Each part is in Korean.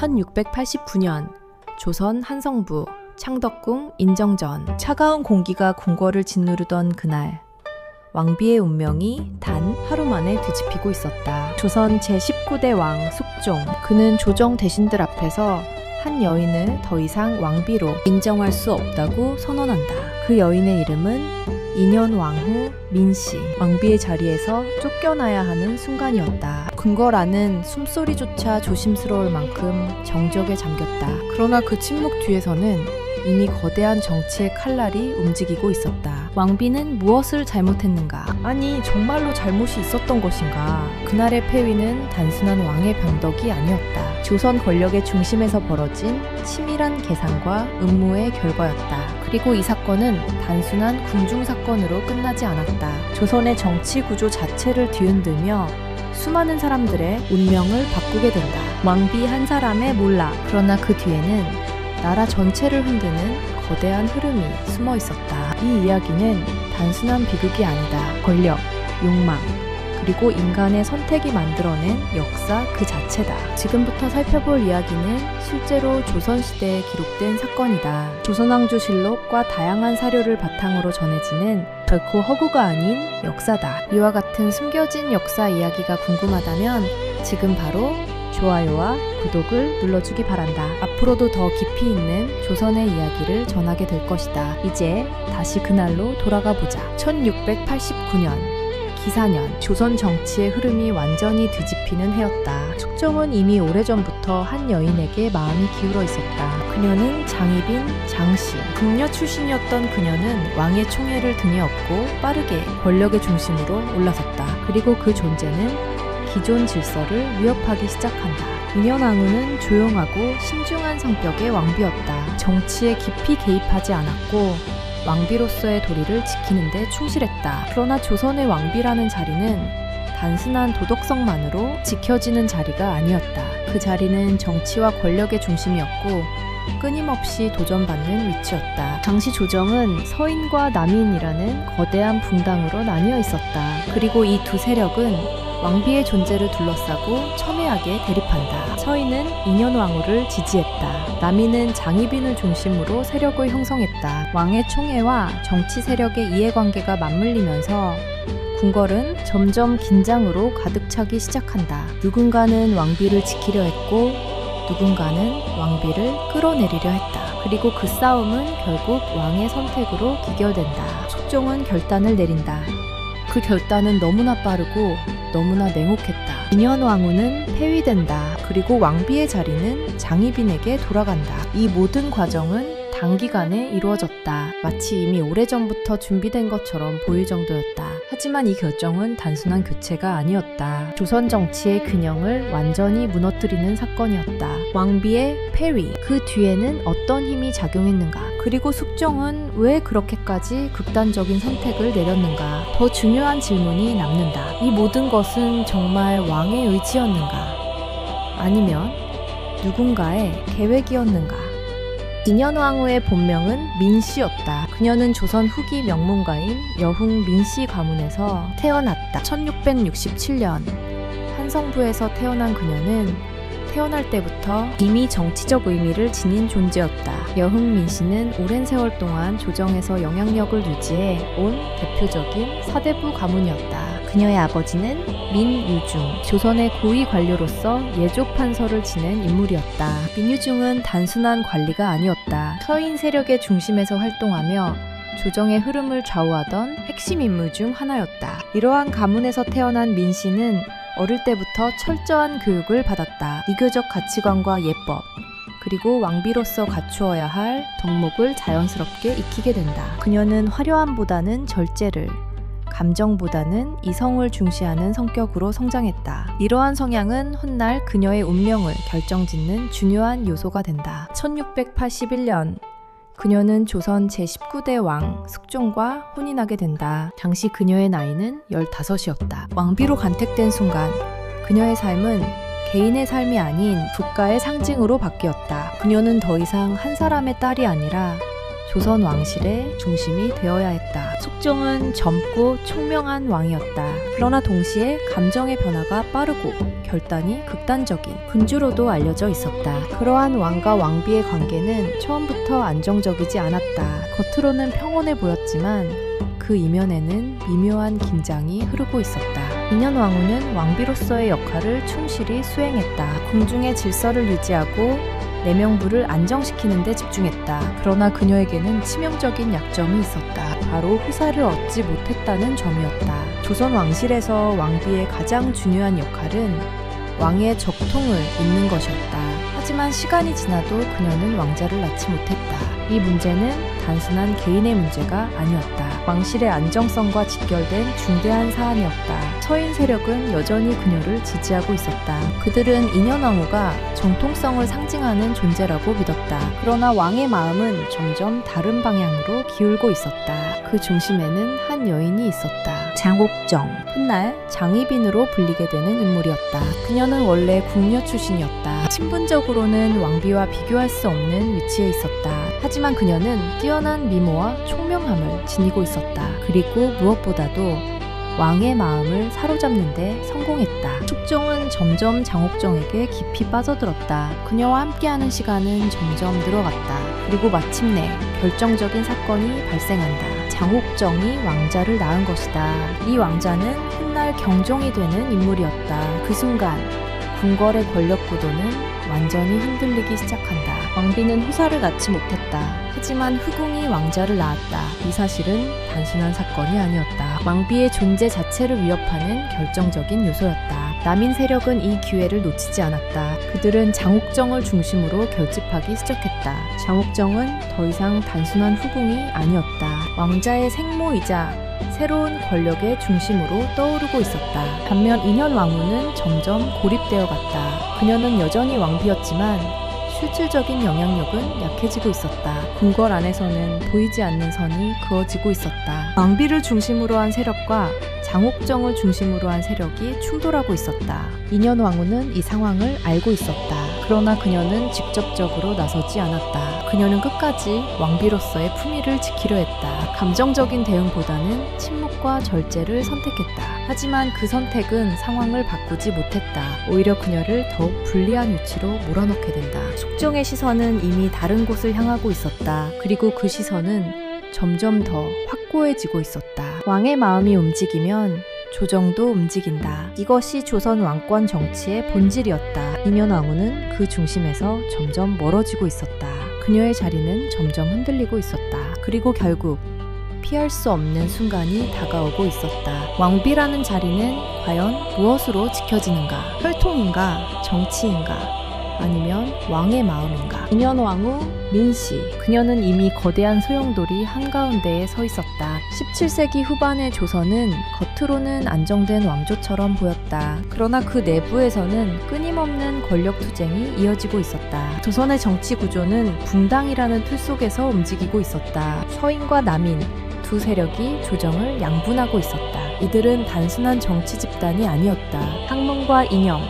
1689년 조선 한성부 창덕궁 인정전. 차가운 공기가 궁궐을 짓누르던 그날, 왕비의 운명이 단 하루 만에 뒤집히고 있었다. 조선 제19대 왕 숙종. 그는 조정 대신들 앞에서 한 여인을 더 이상 왕비로 인정할 수 없다고 선언한다. 그 여인의 이름은 2년 왕후 민씨. 왕비의 자리에서 쫓겨나야 하는 순간이었다. 궁궐 안은 숨소리조차 조심스러울 만큼 정적에 잠겼다. 그러나 그 침묵 뒤에서는 이미 거대한 정치의 칼날이 움직이고 있었다. 왕비는 무엇을 잘못했는가? 아니, 정말로 잘못이 있었던 것인가? 그날의 폐위는 단순한 왕의 변덕이 아니었다. 조선 권력의 중심에서 벌어진 치밀한 계산과 음모의 결과였다. 그리고 이 사건은 단순한 궁중 사건으로 끝나지 않았다. 조선의 정치 구조 자체를 뒤흔들며 수많은 사람들의 운명을 바꾸게 된다. 왕비 한 사람의 몰락. 그러나 그 뒤에는 나라 전체를 흔드는 거대한 흐름이 숨어 있었다. 이 이야기는 단순한 비극이 아니다. 권력, 욕망, 그리고 인간의 선택이 만들어낸 역사 그 자체다. 지금부터 살펴볼 이야기는 실제로 조선시대에 기록된 사건이다. 조선왕조실록과 다양한 사료를 바탕으로 전해지는 결코 허구가 아닌 역사다. 이와 같은 숨겨진 역사 이야기가 궁금하다면 지금 바로 좋아요와 구독을 눌러주기 바란다. 앞으로도 더 깊이 있는 조선의 이야기를 전하게 될 것이다. 이제 다시 그날로 돌아가 보자. 1689년 기사년. 조선 정치의 흐름이 완전히 뒤집히는 해였다. 숙종은 이미 오래전부터 한 여인에게 마음이 기울어 있었다. 그녀는 장희빈 장씨. 궁녀 출신이었던 그녀는 왕의 총애를 등에 업고 빠르게 권력의 중심으로 올라섰다. 그리고 그 존재는 기존 질서를 위협하기 시작한다. 2년 왕후는 조용하고 신중한 성격의 왕비였다. 정치에 깊이 개입하지 않았고 왕비로서의 도리를 지키는 데 충실했다. 그러나 조선의 왕비라는 자리는 단순한 도덕성만으로 지켜지는 자리가 아니었다. 그 자리는 정치와 권력의 중심이었고 끊임없이 도전받는 위치였다. 당시 조정은 서인과 남인이라는 거대한 붕당으로 나뉘어 있었다. 그리고 이 두 세력은 왕비의 존재를 둘러싸고 첨예하게 대립한다. 서인은 2년 왕후를 지지했다. 남인은 장희빈을 중심으로 세력을 형성했다. 왕의 총애와 정치 세력의 이해관계가 맞물리면서 궁궐은 점점 긴장으로 가득 차기 시작한다. 누군가는 왕비를 지키려 했고 누군가는 왕비를 끌어내리려 했다. 그리고 그 싸움은 결국 왕의 선택으로 기결된다. 숙종은 결단을 내린다. 그 결단은 너무나 빠르고 너무나 냉혹했다. 2년 왕후는 폐위된다. 그리고 왕비의 자리는 장희빈에게 돌아간다. 이 모든 과정은 단기간에 이루어졌다. 마치 이미 오래전부터 준비된 것처럼 보일 정도였다. 하지만 이 결정은 단순한 교체가 아니었다. 조선 정치의 균형을 완전히 무너뜨리는 사건이었다. 왕비의 폐위, 그 뒤에는 어떤 힘이 작용했는가? 그리고 숙종은 왜 그렇게까지 극단적인 선택을 내렸는가? 더 중요한 질문이 남는다. 이 모든 것은 정말 왕의 의지였는가? 아니면 누군가의 계획이었는가? 2년 왕후의 본명은 민씨였다. 그녀는 조선 후기 명문가인 여흥 민씨 가문에서 태어났다. 1667년 한성부에서 태어난 그녀는 태어날 때부터 이미 정치적 의미를 지닌 존재였다. 여흥 민씨는 오랜 세월 동안 조정에서 영향력을 유지해 온 대표적인 사대부 가문이었다. 그녀의 아버지는 민유중, 조선의 고위 관료로서 예조 판서를 지낸 인물이었다. 민유중은 단순한 관리가 아니었다. 서인 세력의 중심에서 활동하며 조정의 흐름을 좌우하던 핵심 인물 중 하나였다. 이러한 가문에서 태어난 민씨는 어릴 때부터 철저한 교육을 받았다. 이교적 가치관과 예법, 그리고 왕비로서 갖추어야 할 덕목을 자연스럽게 익히게 된다. 그녀는 화려함보다는 절제를, 감정보다는 이성을 중시하는 성격으로 성장했다. 이러한 성향은 훗날 그녀의 운명을 결정짓는 중요한 요소가 된다. 1681년 그녀는 조선 제19대 왕 숙종과 혼인하게 된다. 당시 그녀의 나이는 15이었다. 왕비로 간택된 순간 그녀의 삶은 개인의 삶이 아닌 국가의 상징으로 바뀌었다. 그녀는 더 이상 한 사람의 딸이 아니라 조선 왕실의 중심이 되어야 했다. 숙종은 젊고 총명한 왕이었다. 그러나 동시에 감정의 변화가 빠르고 결단이 극단적인 군주로도 알려져 있었다. 그러한 왕과 왕비의 관계는 처음부터 안정적이지 않았다. 겉으로는 평온해 보였지만 그 이면에는 미묘한 긴장이 흐르고 있었다. 인현왕후는 왕비로서의 역할을 충실히 수행했다. 궁중의 질서를 유지하고 내명부를 안정시키는 데 집중했다. 그러나 그녀에게는 치명적인 약점이 있었다. 바로 후사를 얻지 못했다는 점이었다. 조선 왕실에서 왕비의 가장 중요한 역할은 왕의 적통을 잇는 것이었다. 하지만 시간이 지나도 그녀는 왕자를 낳지 못했다. 이 문제는 단순한 개인의 문제가 아니었다. 왕실의 안정성과 직결된 중대한 사안이었다. 서인 세력은 여전히 그녀를 지지하고 있었다. 그들은 인현왕후가 정통성을 상징하는 존재라고 믿었다. 그러나 왕의 마음은 점점 다른 방향으로 기울고 있었다. 그 중심에는 한 여인이 있었다. 장옥정. 훗날 장희빈으로 불리게 되는 인물이었다. 그녀는 원래 궁녀 출신이었다. 신분적으로는 왕비와 비교할 수 없는 위치에 있었다. 하지만 그녀는 뛰어난 미모와 총명함을 지니고 있었다. 그리고 무엇보다도 왕의 마음을 사로잡는 데 성공했다. 숙종은 점점 장옥정에게 깊이 빠져들었다. 그녀와 함께하는 시간은 점점 늘어갔다. 그리고 마침내 결정적인 사건이 발생한다. 장옥정이 왕자를 낳은 것이다. 이 왕자는 훗날 경종이 되는 인물이었다. 그 순간 궁궐의 권력 구도는 완전히 흔들리기 시작한다. 왕비는 후사를 낳지 못했다. 하지만 후궁이 왕자를 낳았다. 이 사실은 단순한 사건이 아니었다. 왕비의 존재 자체를 위협하는 결정적인 요소였다. 남인 세력은 이 기회를 놓치지 않았다. 그들은 장옥정을 중심으로 결집하기 시작했다. 장옥정은 더 이상 단순한 후궁이 아니었다. 왕자의 생모이자 새로운 권력의 중심으로 떠오르고 있었다. 반면 인현왕후는 점점 고립되어 갔다. 그녀는 여전히 왕비였지만 실질적인 영향력은 약해지고 있었다. 궁궐 안에서는 보이지 않는 선이 그어지고 있었다. 왕비를 중심으로 한 세력과 장옥정을 중심으로 한 세력이 충돌하고 있었다. 인현왕후는 이 상황을 알고 있었다. 그러나 그녀는 직접적으로 나서지 않았다. 그녀는 끝까지 왕비로서의 품위를 지키려 했다. 감정적인 대응보다는 침묵과 절제를 선택했다. 하지만 그 선택은 상황을 바꾸지 못했다. 오히려 그녀를 더욱 불리한 위치로 몰아넣게 된다. 숙종의 시선은 이미 다른 곳을 향하고 있었다. 그리고 그 시선은 점점 더 확고해지고 있었다. 왕의 마음이 움직이면 조정도 움직인다. 이것이 조선 왕권 정치의 본질이었다. 인현왕후는 그 중심에서 점점 멀어지고 있었다. 그녀의 자리는 점점 흔들리고 있었다. 그리고 결국 피할 수 없는 순간이 다가오고 있었다. 왕비라는 자리는 과연 무엇으로 지켜지는가? 혈통인가? 정치인가? 아니면 왕의 마음인가? 인현왕후 민씨. 그녀는 이미 거대한 소용돌이 한가운데에 서 있었다. 17세기 후반의 조선은 겉으로는 안정된 왕조처럼 보였다. 그러나 그 내부에서는 끊임없는 권력 투쟁이 이어지고 있었다. 조선의 정치 구조는 붕당이라는 틀 속에서 움직이고 있었다. 서인과 남인 두 세력이 조정을 양분하고 있었다. 이들은 단순한 정치 집단이 아니었다. 학문과 이념,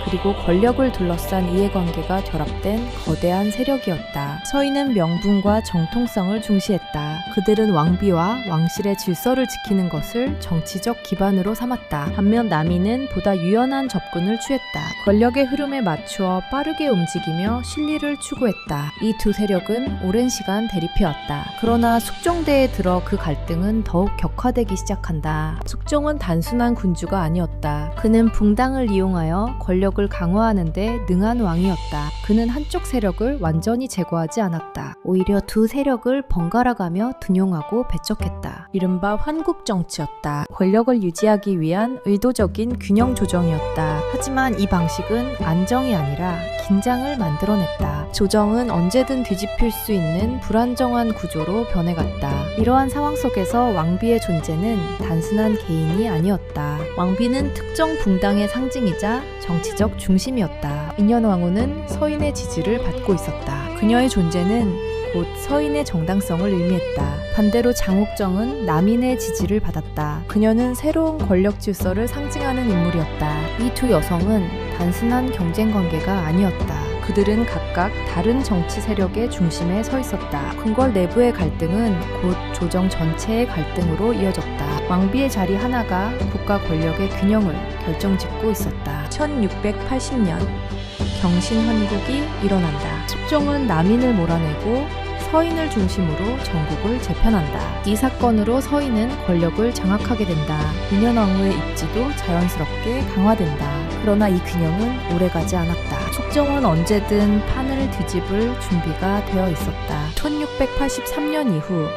그리고 권력을 둘러싼 이해관계가 결합된 거대한 세력이었다. 서인은 명분과 정통성을 중시했다. 그들은 왕비와 왕실의 질서를 지키는 것을 정치적 기반으로 삼았다. 반면 남인은 보다 유연한 접근을 취했다. 권력의 흐름에 맞추어 빠르게 움직이며 실리를 추구했다. 이 두 세력은 오랜 시간 대립해왔다. 그러나 숙종대에 들어 그 갈등은 더욱 격화되기 시작한다. 숙종은 단순한 군주가 아니었다. 그는 붕당을 이용하여 권력을 강화하는 데 능한 왕이었다. 그는 한쪽 세력을 완전히 제거하지 않았다. 오히려 두 세력을 번갈아가며 등용하고 배척했다. 이른바 환국정치였다. 권력을 유지하기 위한 의도적인 균형 조정이었다. 하지만 이 방식은 안정이 아니라 긴장을 만들어냈다. 조정은 언제든 뒤집힐 수 있는 불안정한 구조로 변해갔다. 이러한 상황 속에서 왕비의 존재는 단순한 개인이 아니었다. 왕비는 특정 붕당의 상징이자 정치적 중심이었다. 인현왕후는 서인의 지지를 받고 있었다. 그녀의 존재는 곧 서인의 정당성을 의미했다. 반대로 장옥정은 남인의 지지를 받았다. 그녀는 새로운 권력 질서를 상징하는 인물이었다. 이 두 여성은 단순한 경쟁 관계가 아니었다. 그들은 각각 다른 정치 세력의 중심에 서 있었다. 궁궐 내부의 갈등은 곧 조정 전체의 갈등으로 이어졌다. 왕비의 자리 하나가 국가 권력의 균형을 결정짓고 있었다. 1680년 경신환국이 일어난다. 숙종은 남인을 몰아내고 서인을 중심으로 전국을 재편한다. 이 사건으로 서인은 권력을 장악하게 된다. 인현왕후의 입지도 자연스럽게 강화된다. 그러나 이 균형은 오래가지 않았다. 숙종은 언제든 판을 뒤집을 준비가 되어 있었다. 1683년 이후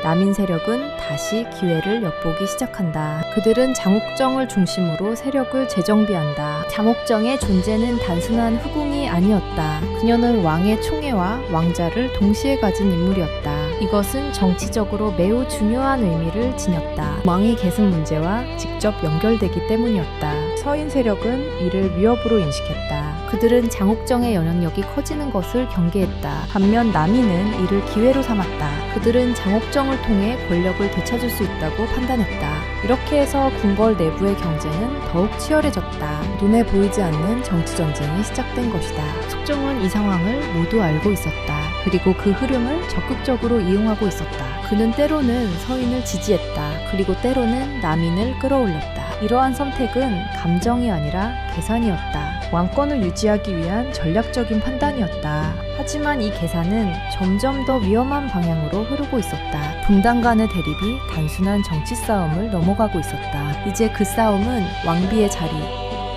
남인 세력은 다시 기회를 엿보기 시작한다. 그들은 장옥정을 중심으로 세력을 재정비한다. 장옥정의 존재는 단순한 후궁이 아니었다. 그녀는 왕의 총애와 왕자를 동시에 가진 인물이었다. 이것은 정치적으로 매우 중요한 의미를 지녔다. 왕위 계승 문제와 직접 연결되기 때문이었다. 서인 세력은 이를 위협으로 인식했다. 그들은 장옥정의 영향력이 커지는 것을 경계했다. 반면 남인은 이를 기회로 삼았다. 그들은 장옥정을 통해 권력을 되찾을 수 있다고 판단했다. 이렇게 해서 궁궐 내부의 경쟁은 더욱 치열해졌다. 눈에 보이지 않는 정치 전쟁이 시작된 것이다. 숙종은 이 상황을 모두 알고 있었다. 그리고 그 흐름을 적극적으로 이용하고 있었다. 그는 때로는 서인을 지지했다. 그리고 때로는 남인을 끌어올렸다. 이러한 선택은 감정이 아니라 계산이었다. 왕권을 유지하기 위한 전략적인 판단이었다. 하지만 이 계산은 점점 더 위험한 방향으로 흐르고 있었다. 분단 간의 대립이 단순한 정치 싸움을 넘어가고 있었다. 이제 그 싸움은 왕비의 자리,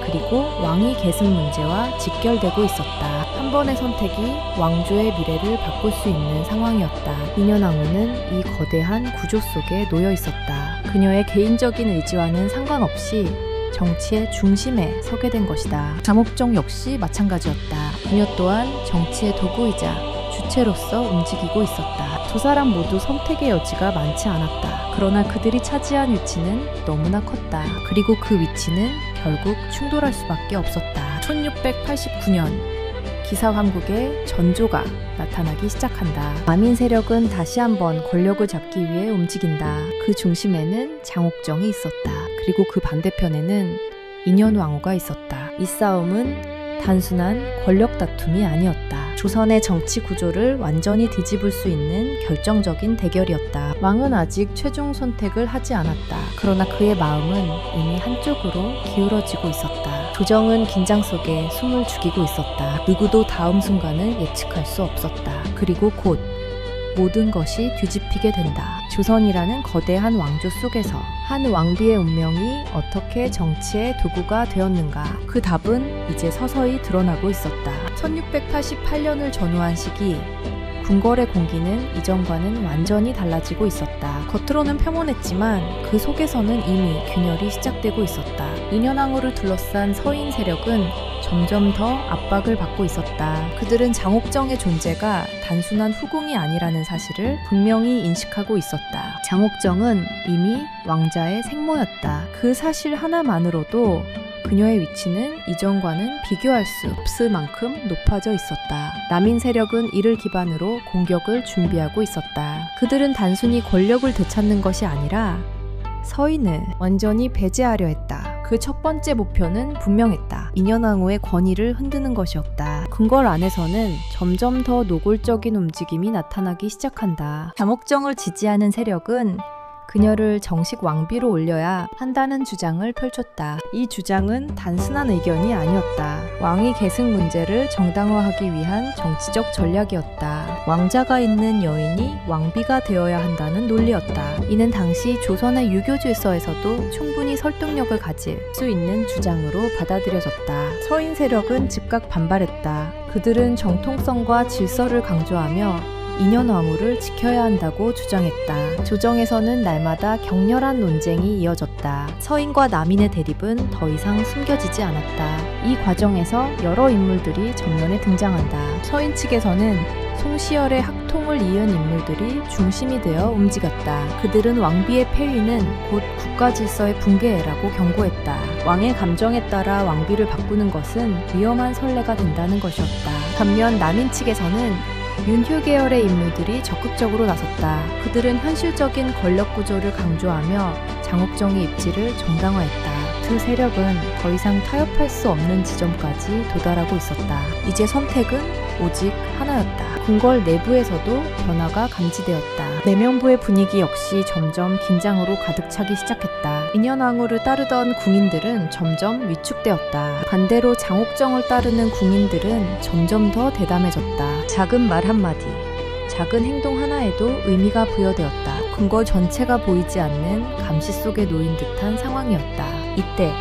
그리고 왕위 계승 문제와 직결되고 있었다. 한 번의 선택이 왕조의 미래를 바꿀 수 있는 상황이었다. 인현왕후는 이 거대한 구조 속에 놓여 있었다. 그녀의 개인적인 의지와는 상관없이 정치의 중심에 서게 된 것이다. 장옥정 역시 마찬가지였다. 그녀 또한 정치의 도구이자 주체로서 움직이고 있었다. 두 사람 모두 선택의 여지가 많지 않았다. 그러나 그들이 차지한 위치는 너무나 컸다. 그리고 그 위치는 결국 충돌할 수밖에 없었다. 1689년 기사황국의 전조가 나타나기 시작한다. 남인 세력은 다시 한번 권력을 잡기 위해 움직인다. 그 중심에는 장옥정이 있었다. 그리고 그 반대편에는 인현왕후가 있었다. 이 싸움은 단순한 권력 다툼이 아니었다. 조선의 정치 구조를 완전히 뒤집을 수 있는 결정적인 대결이었다. 왕은 아직 최종 선택을 하지 않았다. 그러나 그의 마음은 이미 한쪽으로 기울어지고 있었다. 조정은 긴장 속에 숨을 죽이고 있었다. 누구도 다음 순간을 예측할 수 없었다. 그리고 곧 모든 것이 뒤집히게 된다. 조선이라는 거대한 왕조 속에서 한 왕비의 운명이 어떻게 정치의 도구가 되었는가? 그 답은 이제 서서히 드러나고 있었다. 1688년을 전후한 시기, 궁궐의 공기는 이전과는 완전히 달라지고 있었다. 겉으로는 평온했지만 그 속에서는 이미 균열이 시작되고 있었다. 인현왕후를 둘러싼 서인 세력은 점점 더 압박을 받고 있었다. 그들은 장옥정의 존재가 단순한 후궁이 아니라는 사실을 분명히 인식하고 있었다. 장옥정은 이미 왕자의 생모였다. 그 사실 하나만으로도 그녀의 위치는 이전과는 비교할 수 없을 만큼 높아져 있었다. 남인 세력은 이를 기반으로 공격을 준비하고 있었다. 그들은 단순히 권력을 되찾는 것이 아니라 서인을 완전히 배제하려 했다. 그 첫 번째 목표는 분명했다. 인현왕후의 권위를 흔드는 것이었다. 궁궐 안에서는 점점 더 노골적인 움직임이 나타나기 시작한다. 장옥정을 지지하는 세력은 그녀를 정식 왕비로 올려야 한다는 주장을 펼쳤다. 이 주장은 단순한 의견이 아니었다. 왕위 계승 문제를 정당화하기 위한 정치적 전략이었다. 왕자가 있는 여인이 왕비가 되어야 한다는 논리였다. 이는 당시 조선의 유교 질서에서도 충분히 설득력을 가질 수 있는 주장으로 받아들여졌다. 서인 세력은 즉각 반발했다. 그들은 정통성과 질서를 강조하며 인현왕후를 지켜야 한다고 주장했다. 조정에서는 날마다 격렬한 논쟁이 이어졌다. 서인과 남인의 대립은 더 이상 숨겨지지 않았다. 이 과정에서 여러 인물들이 전면에 등장한다. 서인 측에서는 송시열의 학통을 이은 인물들이 중심이 되어 움직였다. 그들은 왕비의 폐위는 곧 국가 질서의 붕괴라고 경고했다. 왕의 감정에 따라 왕비를 바꾸는 것은 위험한 선례가 된다는 것이었다. 반면 남인 측에서는 윤휴 계열의 인물들이 적극적으로 나섰다. 그들은 현실적인 권력 구조를 강조하며 장옥정의 입지를 정당화했다. 두 세력은 더 이상 타협할 수 없는 지점까지 도달하고 있었다. 이제 선택은 오직 하나였다. 궁궐 내부에서도 변화가 감지되었다. 내명부의 분위기 역시 점점 긴장으로 가득 차기 시작했다. 인현왕후를 따르던 궁인들은 점점 위축되었다. 반대로 장옥정을 따르는 궁인들은 점점 더 대담해졌다. 작은 말 한마디, 작은 행동 하나에도 의미가 부여되었다. 궁궐 전체가 보이지 않는 감시 속에 놓인 듯한 상황이었다. 이때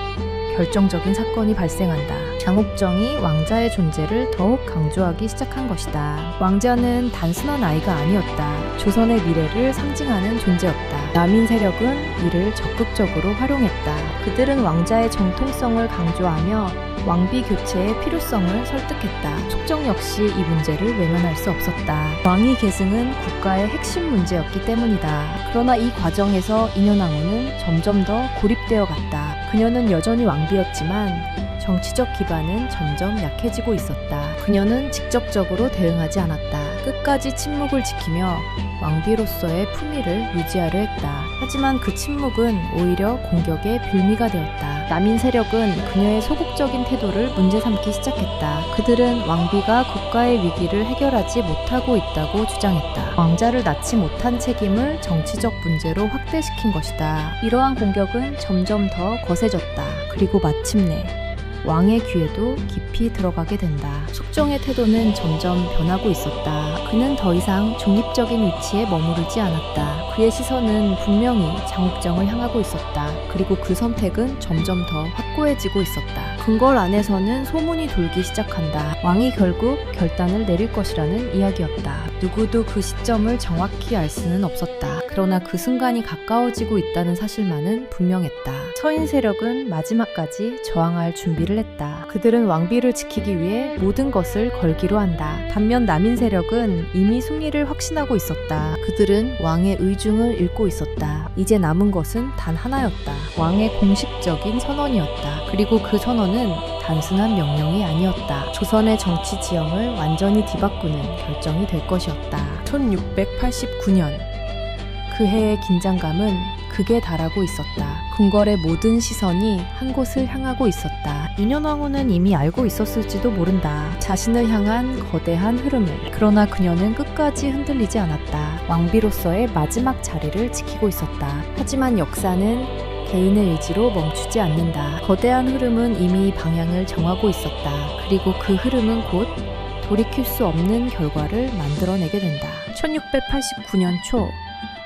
결정적인 사건이 발생한다. 장옥정이 왕자의 존재를 더욱 강조하기 시작한 것이다. 왕자는 단순한 아이가 아니었다. 조선의 미래를 상징하는 존재였다. 남인 세력은 이를 적극적으로 활용했다. 그들은 왕자의 정통성을 강조하며 왕비 교체의 필요성을 설득했다. 숙정 역시 이 문제를 외면할 수 없었다. 왕위 계승은 국가의 핵심 문제였기 때문이다. 그러나 이 과정에서 인현왕후는 점점 더 고립되어 갔다. 그녀는 여전히 왕비였지만 정치적 기반은 점점 약해지고 있었다. 그녀는 직접적으로 대응하지 않았다. 끝까지 침묵을 지키며 왕비로서의 품위를 유지하려 했다. 하지만 그 침묵은 오히려 공격의 빌미가 되었다. 남인 세력은 그녀의 소극적인 태도를 문제 삼기 시작했다. 그들은 왕비가 국가의 위기를 해결하지 못하고 있다고 주장했다. 왕자를 낳지 못한 책임을 정치적 문제로 확대시킨 것이다. 이러한 공격은 점점 더 거세졌다. 그리고 마침내 왕의 귀에도 깊이 들어가게 된다. 숙정의 태도는 점점 변하고 있었다. 그는 더 이상 중립적인 위치에 머무르지 않았다. 그의 시선은 분명히 장옥정을 향하고 있었다. 그리고 그 선택은 점점 더 확고해지고 있었다. 궁궐 안에서는 소문이 돌기 시작한다. 왕이 결국 결단을 내릴 것이라는 이야기였다. 누구도 그 시점을 정확히 알 수는 없었다. 그러나 그 순간이 가까워지고 있다는 사실만은 분명했다. 서인 세력은 마지막까지 저항할 준비를 했다. 그들은 왕비를 지키기 위해 모든 것을 걸기로 한다. 반면 남인 세력은 이미 승리를 확신하고 있었다. 그들은 왕의 의중을 읽고 있었다. 이제 남은 것은 단 하나였다. 왕의 공식적인 선언이었다. 그리고 그 선언은 단순한 명령이 아니었다. 조선의 정치 지형을 완전히 뒤바꾸는 결정이 될 것이었다. 1689년 그 해의 긴장감은 극에 달하고 있었다. 궁궐의 모든 시선이 한 곳을 향하고 있었다. 인현왕후는 이미 알고 있었을지도 모른다. 자신을 향한 거대한 흐름을. 그러나 그녀는 끝까지 흔들리지 않았다. 왕비로서의 마지막 자리를 지키고 있었다. 하지만 역사는 개인의 의지로 멈추지 않는다. 거대한 흐름은 이미 방향을 정하고 있었다. 그리고 그 흐름은 곧 돌이킬 수 없는 결과를 만들어내게 된다. 1689년 초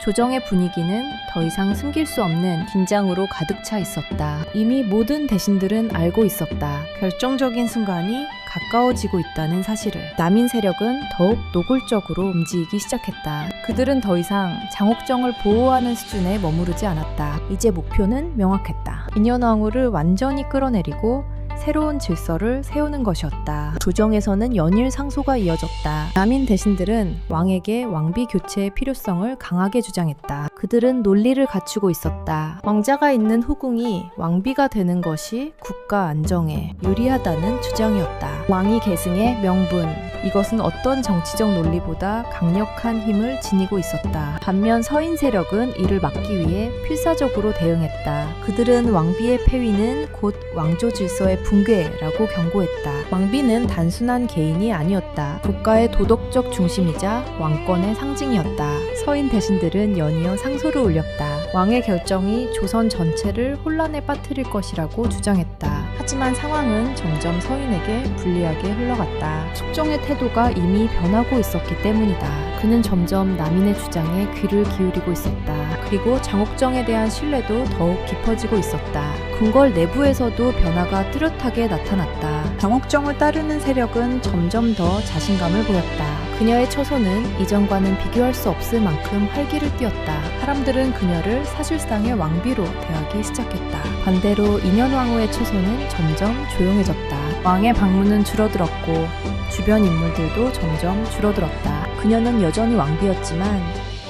조정의 분위기는 더 이상 숨길 수 없는 긴장으로 가득 차 있었다. 이미 모든 대신들은 알고 있었다. 결정적인 순간이 가까워지고 있다는 사실을. 남인 세력은 더욱 노골적으로 움직이기 시작했다. 그들은 더 이상 장옥정을 보호하는 수준에 머무르지 않았다. 이제 목표는 명확했다. 인현왕후를 완전히 끌어내리고 새로운 질서를 세우는 것이었다. 조정에서는 연일 상소가 이어졌다. 남인 대신들은 왕에게 왕비 교체의 필요성을 강하게 주장했다. 그들은 논리를 갖추고 있었다. 왕자가 있는 후궁이 왕비가 되는 것이 국가 안정에 유리하다는 주장이었다. 왕위 계승의 명분. 이것은 어떤 정치적 논리보다 강력한 힘을 지니고 있었다. 반면 서인 세력은 이를 막기 위해 필사적으로 대응했다. 그들은 왕비의 폐위는 곧 왕조 질서의 붕괴라고 경고했다. 왕비는 단순한 개인이 아니었다. 국가의 도덕적 중심이자 왕권의 상징이었다. 서인 대신들은 연이어 상소를 올렸다. 왕의 결정이 조선 전체를 혼란에 빠뜨릴 것이라고 주장했다. 하지만 상황은 점점 서인에게 불리하게 흘러갔다. 숙정의 태도가 이미 변하고 있었기 때문이다. 그는 점점 남인의 주장에 귀를 기울이고 있었다. 그리고 장옥정에 대한 신뢰도 더욱 깊어지고 있었다. 궁궐 내부에서도 변화가 뚜렷하게 나타났다. 장옥정을 따르는 세력은 점점 더 자신감을 보였다. 그녀의 처소는 이전과는 비교할 수 없을 만큼 활기를 띠었다. 사람들은 그녀를 사실상의 왕비로 대하기 시작했다. 반대로 인현왕후의 처소는 점점 조용해졌다. 왕의 방문은 줄어들었고 주변 인물들도 점점 줄어들었다. 그녀는 여전히 왕비였지만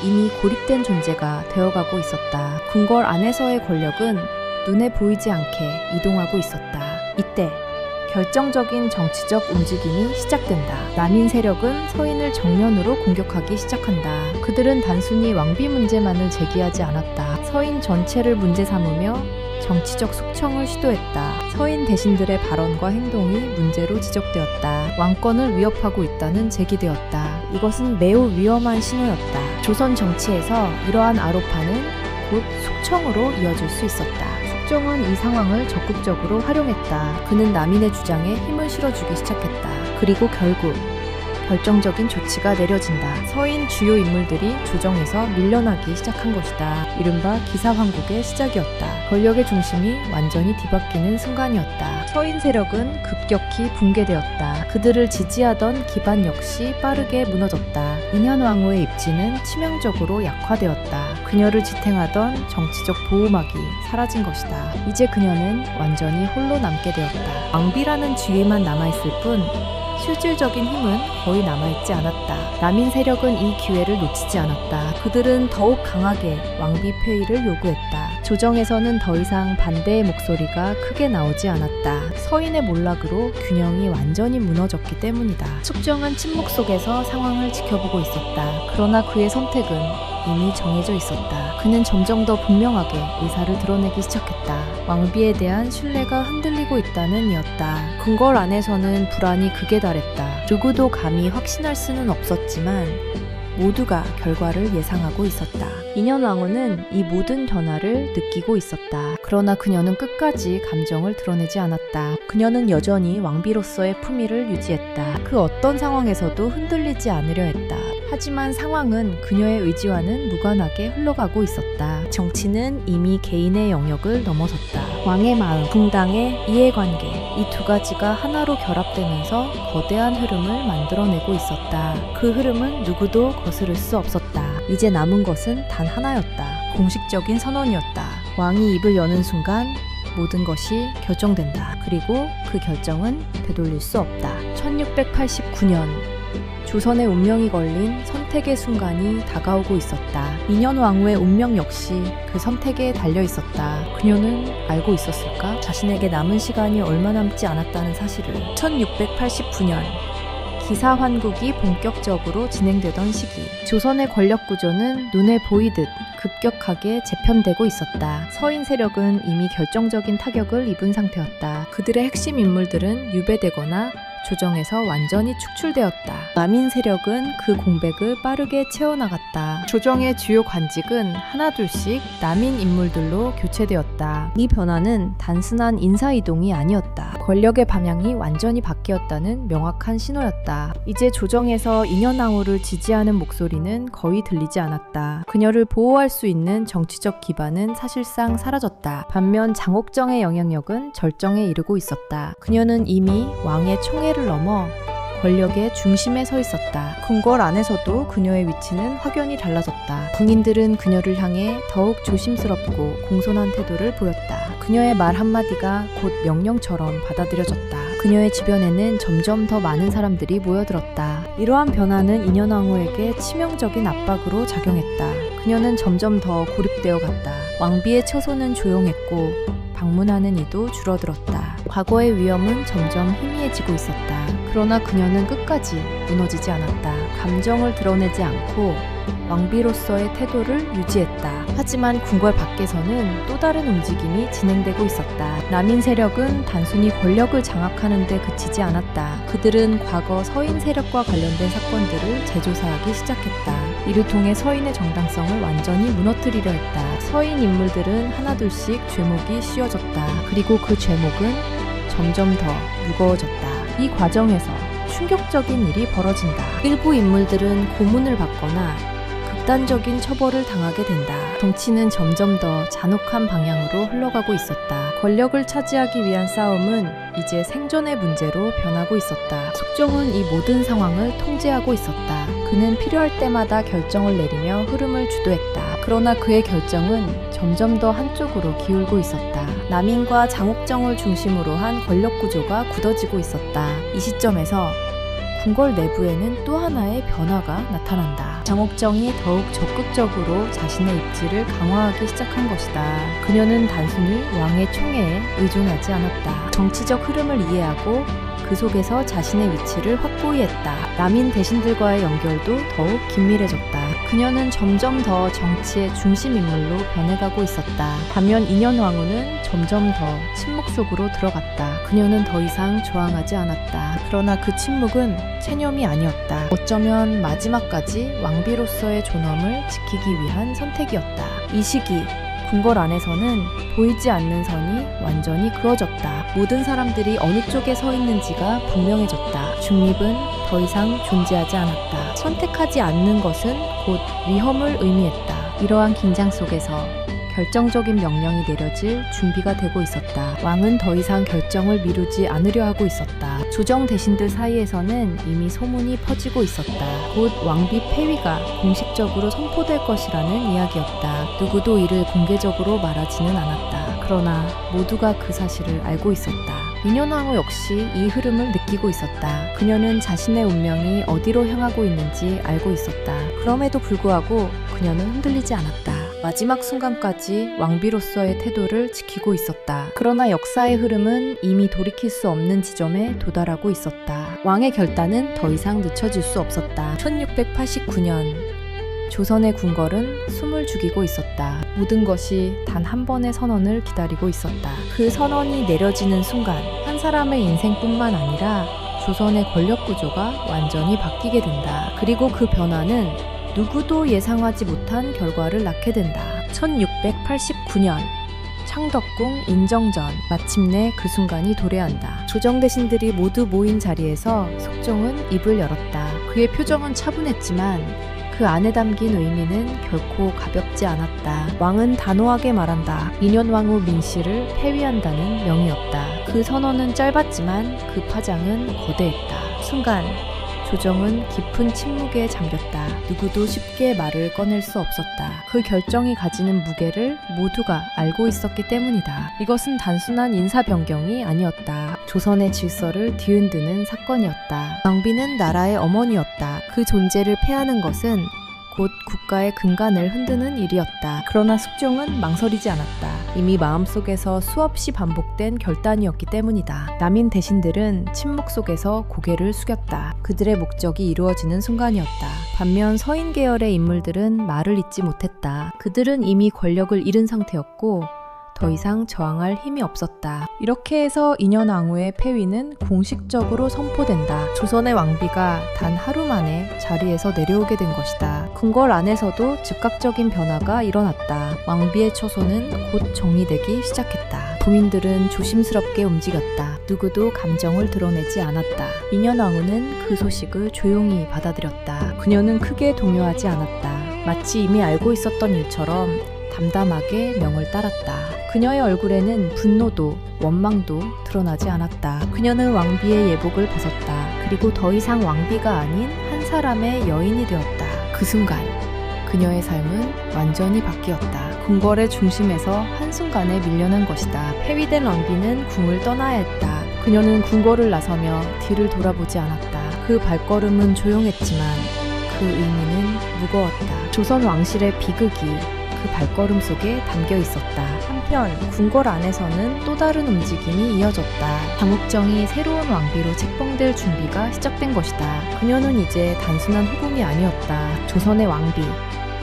이미 고립된 존재가 되어가고 있었다. 궁궐 안에서의 권력은 눈에 보이지 않게 이동하고 있었다. 이때 결정적인 정치적 움직임이 시작된다. 남인 세력은 서인을 정면으로 공격하기 시작한다. 그들은 단순히 왕비 문제만을 제기하지 않았다. 서인 전체를 문제 삼으며 정치적 숙청을 시도했다. 서인 대신들의 발언과 행동이 문제로 지적되었다. 왕권을 위협하고 있다는 제기되었다. 이것은 매우 위험한 신호였다. 조선 정치에서 이러한 아로파는 곧 숙청으로 이어질 수 있었다. 숙종은 이 상황을 적극적으로 활용했다. 그는 남인의 주장에 힘을 실어주기 시작했다. 그리고 결국 결정적인 조치가 내려진다. 서인 주요 인물들이 조정에서 밀려나기 시작한 것이다. 이른바 기사황국의 시작이었다. 권력의 중심이 완전히 뒤바뀌는 순간이었다. 서인 세력은 급격히 붕괴되었다. 그들을 지지하던 기반 역시 빠르게 무너졌다. 인현왕후의 입지는 치명적으로 약화되었다. 그녀를 지탱하던 정치적 보호막이 사라진 것이다. 이제 그녀는 완전히 홀로 남게 되었다. 왕비라는 지위만 남아있을 뿐 실질적인 힘은 거의 남아있지 않았다. 남인 세력은 이 기회를 놓치지 않았다. 그들은 더욱 강하게 왕비 폐위를 요구했다. 조정에서는 더 이상 반대의 목소리가 크게 나오지 않았다. 서인의 몰락으로 균형이 완전히 무너졌기 때문이다. 숙종은 침묵 속에서 상황을 지켜보고 있었다. 그러나 그의 선택은 이미 정해져 있었다. 그는 점점 더 분명하게 의사를 드러내기 시작했다. 왕비에 대한 신뢰가 흔들리고 있다는 이었다. 궁궐 안에서는 불안이 극에 달했다. 누구도 감히 확신할 수는 없었지만 모두가 결과를 예상하고 있었다. 인현왕후는 이 모든 변화를 느끼고 있었다. 그러나 그녀는 끝까지 감정을 드러내지 않았다. 그녀는 여전히 왕비로서의 품위를 유지했다. 그 어떤 상황에서도 흔들리지 않으려 했다. 하지만 상황은 그녀의 의지와는 무관하게 흘러가고 있었다. 정치는 이미 개인의 영역을 넘어섰다. 왕의 마음, 궁당의 이해관계, 이 두 가지가 하나로 결합되면서 거대한 흐름을 만들어내고 있었다. 그 흐름은 누구도 거스를 수 없었다. 이제 남은 것은 단 하나였다. 공식적인 선언이었다. 왕이 입을 여는 순간 모든 것이 결정된다. 그리고 그 결정은 되돌릴 수 없다. 1689년 조선의 운명이 걸린 선택의 순간이 다가오고 있었다. 인현왕후의 운명 역시 그 선택에 달려 있었다. 그녀는 알고 있었을까? 자신에게 남은 시간이 얼마 남지 않았다는 사실을. 1689년 기사환국이 본격적으로 진행되던 시기, 조선의 권력 구조는 눈에 보이듯 급격하게 재편되고 있었다. 서인 세력은 이미 결정적인 타격을 입은 상태였다. 그들의 핵심 인물들은 유배되거나 조정에서 완전히 축출되었다. 남인 세력은 그 공백을 빠르게 채워나갔다. 조정의 주요 관직은 하나둘씩 남인 인물들로 교체되었다. 이 변화는 단순한 인사이동이 아니었다. 권력의 방향이 완전히 바뀌었다는 명확한 신호였다. 이제 조정에서 인현왕후를 지지하는 목소리는 거의 들리지 않았다. 그녀를 보호할 수 있는 정치적 기반은 사실상 사라졌다. 반면 장옥정의 영향력은 절정에 이르고 있었다. 그녀는 이미 왕의 총애를 넘어 권력의 중심에 서 있었다. 궁궐 안에서도 그녀의 위치는 확연히 달라졌다. 궁인들은 그녀를 향해 더욱 조심스럽고 공손한 태도를 보였다. 그녀의 말 한마디가 곧 명령처럼 받아들여졌다. 그녀의 주변에는 점점 더 많은 사람들이 모여들었다. 이러한 변화는 인현왕후에게 치명적인 압박으로 작용했다. 그녀는 점점 더 고립되어 갔다. 왕비의 처소는 조용했고 방문하는 이도 줄어들었다. 과거의 위험은 점점 희미해지고 있었다. 그러나 그녀는 끝까지 무너지지 않았다. 감정을 드러내지 않고 왕비로서의 태도를 유지했다. 하지만 궁궐 밖에서는 또 다른 움직임이 진행되고 있었다. 남인 세력은 단순히 권력을 장악하는 데 그치지 않았다. 그들은 과거 서인 세력과 관련된 사건들을 재조사하기 시작했다. 이를 통해 서인의 정당성을 완전히 무너뜨리려 했다. 서인 인물들은 하나둘씩 죄목이 씌워졌다. 그리고 그 죄목은 점점 더 무거워졌다. 이 과정에서 충격적인 일이 벌어진다. 일부 인물들은 고문을 받거나 극단적인 처벌을 당하게 된다. 정치는 점점 더 잔혹한 방향으로 흘러가고 있었다. 권력을 차지하기 위한 싸움은 이제 생존의 문제로 변하고 있었다. 숙종은 이 모든 상황을 통제하고 있었다. 그는 필요할 때마다 결정을 내리며 흐름을 주도했다. 그러나 그의 결정은 점점 더 한쪽으로 기울고 있었다. 남인과 장옥정을 중심으로 한 권력 구조가 굳어지고 있었다. 이 시점에서 궁궐 내부에는 또 하나의 변화가 나타난다. 장옥정이 더욱 적극적으로 자신의 입지를 강화하기 시작한 것이다. 그녀는 단순히 왕의 총애에 의존하지 않았다. 정치적 흐름을 이해하고 그 속에서 자신의 위치를 확고히 했다. 남인 대신들과의 연결도 더욱 긴밀해졌다. 그녀는 점점 더 정치의 중심 인물로 변해가고 있었다. 반면 인현왕후는 점점 더 침묵 속으로 들어갔다. 그녀는 더 이상 저항하지 않았다. 그러나 그 침묵은 체념이 아니었다. 어쩌면 마지막까지 왕비로서의 존엄을 지키기 위한 선택이었다. 이 시기 궁궐 안에서는 보이지 않는 선이 완전히 그어졌다. 모든 사람들이 어느 쪽에 서 있는지가 분명해졌다. 중립은 더 이상 존재하지 않았다. 선택하지 않는 것은 곧 위험을 의미했다. 이러한 긴장 속에서 결정적인 명령이 내려질 준비가 되고 있었다. 왕은 더 이상 결정을 미루지 않으려 하고 있었다. 조정 대신들 사이에서는 이미 소문이 퍼지고 있었다. 곧 왕비 폐위가 공식적으로 선포될 것이라는 이야기였다. 누구도 이를 공개적으로 말하지는 않았다. 그러나 모두가 그 사실을 알고 있었다. 인현왕후 역시 이 흐름을 느끼고 있었다. 그녀는 자신의 운명이 어디로 향하고 있는지 알고 있었다. 그럼에도 불구하고 그녀는 흔들리지 않았다. 마지막 순간까지 왕비로서의 태도를 지키고 있었다. 그러나 역사의 흐름은 이미 돌이킬 수 없는 지점에 도달하고 있었다. 왕의 결단은 더 이상 늦춰질 수 없었다. 1689년 조선의 궁궐은 숨을 죽이고 있었다. 모든 것이 단 한 번의 선언을 기다리고 있었다. 그 선언이 내려지는 순간 한 사람의 인생뿐만 아니라 조선의 권력 구조가 완전히 바뀌게 된다. 그리고 그 변화는 누구도 예상하지 못한 결과를 낳게 된다. 1689년 창덕궁 인정전. 마침내 그 순간이 도래한다. 조정 대신들이 모두 모인 자리에서 숙종은 입을 열었다. 그의 표정은 차분했지만 그 안에 담긴 의미는 결코 가볍지 않았다. 왕은 단호하게 말한다. 인현왕후 민씨를 폐위한다는 명이었다. 그 선언은 짧았지만 그 파장은 거대했다. 순간 조정은 깊은 침묵에 잠겼다. 누구도 쉽게 말을 꺼낼 수 없었다. 그 결정이 가지는 무게를 모두가 알고 있었기 때문이다. 이것은 단순한 인사 변경이 아니었다. 조선의 질서를 뒤흔드는 사건이었다. 왕비는 나라의 어머니였다. 그 존재를 폐하는 것은 곧 국가의 근간을 흔드는 일이었다. 그러나 숙종은 망설이지 않았다. 이미 마음속에서 수없이 반복된 결단이었기 때문이다. 남인 대신들은 침묵 속에서 고개를 숙였다. 그들의 목적이 이루어지는 순간이었다. 반면 서인 계열의 인물들은 말을 잇지 못했다. 그들은 이미 권력을 잃은 상태였고 더 이상 저항할 힘이 없었다. 이렇게 해서 인현왕후의 폐위는 공식적으로 선포된다. 조선의 왕비가 단 하루 만에 자리에서 내려오게 된 것이다. 궁궐 안에서도 즉각적인 변화가 일어났다. 왕비의 처소는 곧 정리되기 시작했다. 부민들은 조심스럽게 움직였다. 누구도 감정을 드러내지 않았다. 인현왕후는 그 소식을 조용히 받아들였다. 그녀는 크게 동요하지 않았다. 마치 이미 알고 있었던 일처럼 담담하게 명을 따랐다. 그녀의 얼굴에는 분노도 원망도 드러나지 않았다. 그녀는 왕비의 예복을 벗었다. 그리고 더 이상 왕비가 아닌 한 사람의 여인이 되었다. 그 순간 그녀의 삶은 완전히 바뀌었다. 궁궐의 중심에서 한순간에 밀려난 것이다. 폐위된 왕비는 궁을 떠나야 했다. 그녀는 궁궐을 나서며 뒤를 돌아보지 않았다. 그 발걸음은 조용했지만 그 의미는 무거웠다. 조선 왕실의 비극이 그 발걸음 속에 담겨 있었다. 한편 궁궐 안에서는 또 다른 움직임이 이어졌다. 장옥정이 새로운 왕비로 책봉될 준비가 시작된 것이다. 그녀는 이제 단순한 후궁이 아니었다. 조선의 왕비,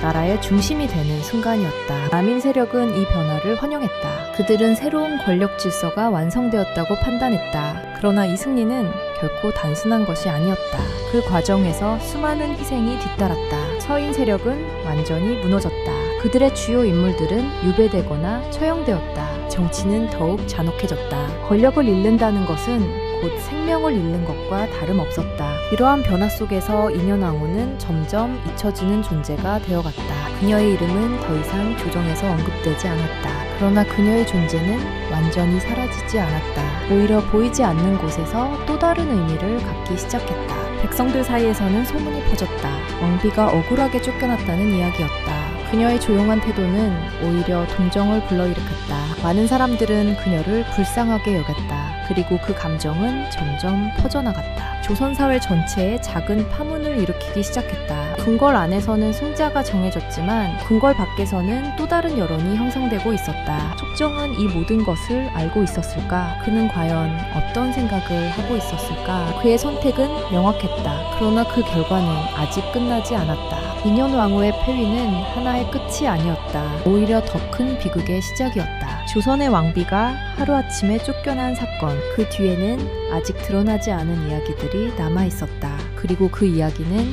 나라의 중심이 되는 순간이었다. 남인 세력은 이 변화를 환영했다. 그들은 새로운 권력 질서가 완성되었다고 판단했다. 그러나 이 승리는 결코 단순한 것이 아니었다. 그 과정에서 수많은 희생이 뒤따랐다. 서인 세력은 완전히 무너졌다. 그들의 주요 인물들은 유배되거나 처형되었다. 정치는 더욱 잔혹해졌다. 권력을 잃는다는 것은 곧 생명을 잃는 것과 다름없었다. 이러한 변화 속에서 인현왕후는 점점 잊혀지는 존재가 되어갔다. 그녀의 이름은 더 이상 조정에서 언급되지 않았다. 그러나 그녀의 존재는 완전히 사라지지 않았다. 오히려 보이지 않는 곳에서 또 다른 의미를 갖기 시작했다. 백성들 사이에서는 소문이 퍼졌다. 왕비가 억울하게 쫓겨났다는 이야기였다. 그녀의 조용한 태도는 오히려 동정을 불러일으켰다. 많은 사람들은 그녀를 불쌍하게 여겼다. 그리고 그 감정은 점점 퍼져나갔다. 조선사회 전체에 작은 파문을 일으키기 시작했다. 궁궐 안에서는 승자가 정해졌지만 궁궐 밖에서는 또 다른 여론이 형성되고 있었다. 속정은 이 모든 것을 알고 있었을까? 그는 과연 어떤 생각을 하고 있었을까? 그의 선택은 명확했다. 그러나 그 결과는 아직 끝나지 않았다. 인현왕후의 폐위는 하나의 끝이 아니었다. 오히려 더 큰 비극의 시작이었다. 조선의 왕비가 하루아침에 쫓겨난 사건, 그 뒤에는 아직 드러나지 않은 이야기들이 남아있었다. 그리고 그 이야기는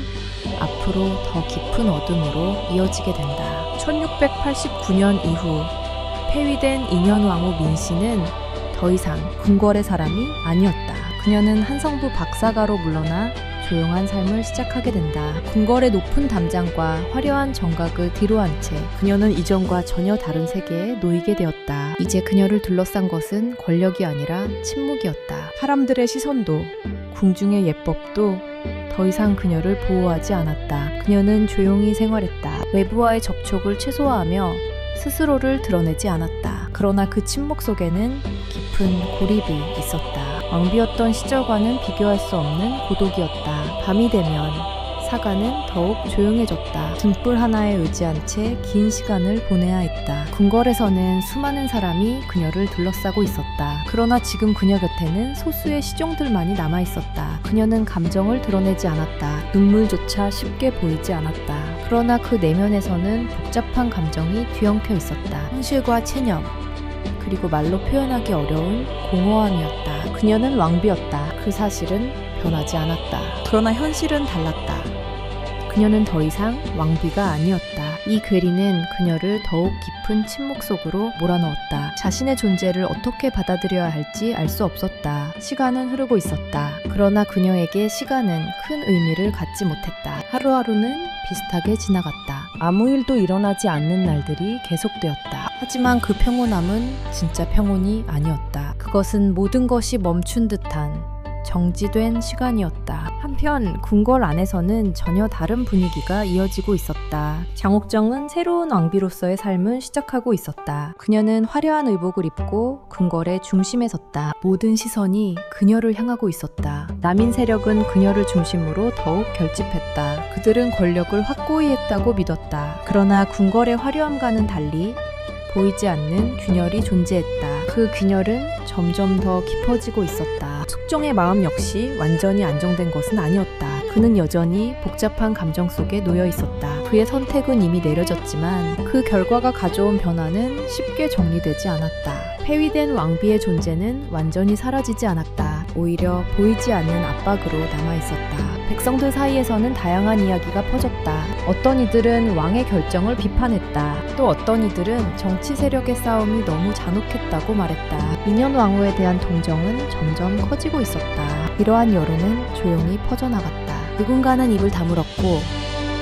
앞으로 더 깊은 어둠으로 이어지게 된다. 1689년 이후 폐위된 인현왕후 민씨는 더 이상 궁궐의 사람이 아니었다. 그녀는 한성부 박사가로 물러나 조용한 삶을 시작하게 된다. 궁궐의 높은 담장과 화려한 정각을 뒤로한 채 그녀는 이전과 전혀 다른 세계에 놓이게 되었다. 이제 그녀를 둘러싼 것은 권력이 아니라 침묵이었다. 사람들의 시선도 궁중의 예법도 더 이상 그녀를 보호하지 않았다. 그녀는 조용히 생활했다. 외부와의 접촉을 최소화하며 스스로를 드러내지 않았다. 그러나 그 침묵 속에는 깊은 고립이 있었다. 왕비였던 시절과는 비교할 수 없는 고독이었다. 밤이 되면 사가는 더욱 조용해졌다. 등불 하나에 의지한 채 긴 시간을 보내야 했다. 궁궐에서는 수많은 사람이 그녀를 둘러싸고 있었다. 그러나 지금 그녀 곁에는 소수의 시종들만이 남아있었다. 그녀는 감정을 드러내지 않았다. 눈물조차 쉽게 보이지 않았다. 그러나 그 내면에서는 복잡한 감정이 뒤엉켜 있었다. 현실과 체념, 그리고 말로 표현하기 어려운 공허함이었다. 그녀는 왕비였다. 그 사실은 변하지 않았다. 그러나 현실은 달랐다. 그녀는 더 이상 왕비가 아니었다. 이 괴리는 그녀를 더욱 깊은 침묵 속으로 몰아넣었다. 자신의 존재를 어떻게 받아들여야 할지 알 수 없었다. 시간은 흐르고 있었다. 그러나 그녀에게 시간은 큰 의미를 갖지 못했다. 하루하루는 비슷하게 지나갔다. 아무 일도 일어나지 않는 날들이 계속되었다. 하지만 그 평온함은 진짜 평온이 아니었다. 그것은 모든 것이 멈춘 듯한 정지된 시간이었다. 한편 궁궐 안에서는 전혀 다른 분위기가 이어지고 있었다. 장옥정은 새로운 왕비로서의 삶을 시작하고 있었다. 그녀는 화려한 의복을 입고 궁궐의 중심에 섰다. 모든 시선이 그녀를 향하고 있었다. 남인 세력은 그녀를 중심으로 더욱 결집했다. 그들은 권력을 확고히 했다고 믿었다. 그러나 궁궐의 화려함과는 달리 보이지 않는 균열이 존재했다. 그 균열은 점점 더 깊어지고 있었다. 숙종의 마음 역시 완전히 안정된 것은 아니었다. 그는 여전히 복잡한 감정 속에 놓여 있었다. 그의 선택은 이미 내려졌지만 그 결과가 가져온 변화는 쉽게 정리되지 않았다. 폐위된 왕비의 존재는 완전히 사라지지 않았다. 오히려 보이지 않는 압박으로 남아있었다. 백성들 사이에서는 다양한 이야기가 퍼졌다. 어떤 이들은 왕의 결정을 비판했다. 또 어떤 이들은 정치 세력의 싸움이 너무 잔혹했다고 말했다. 인현왕후에 대한 동정은 점점 커지고 있었다. 이러한 여론은 조용히 퍼져나갔다. 누군가는 입을 다물었고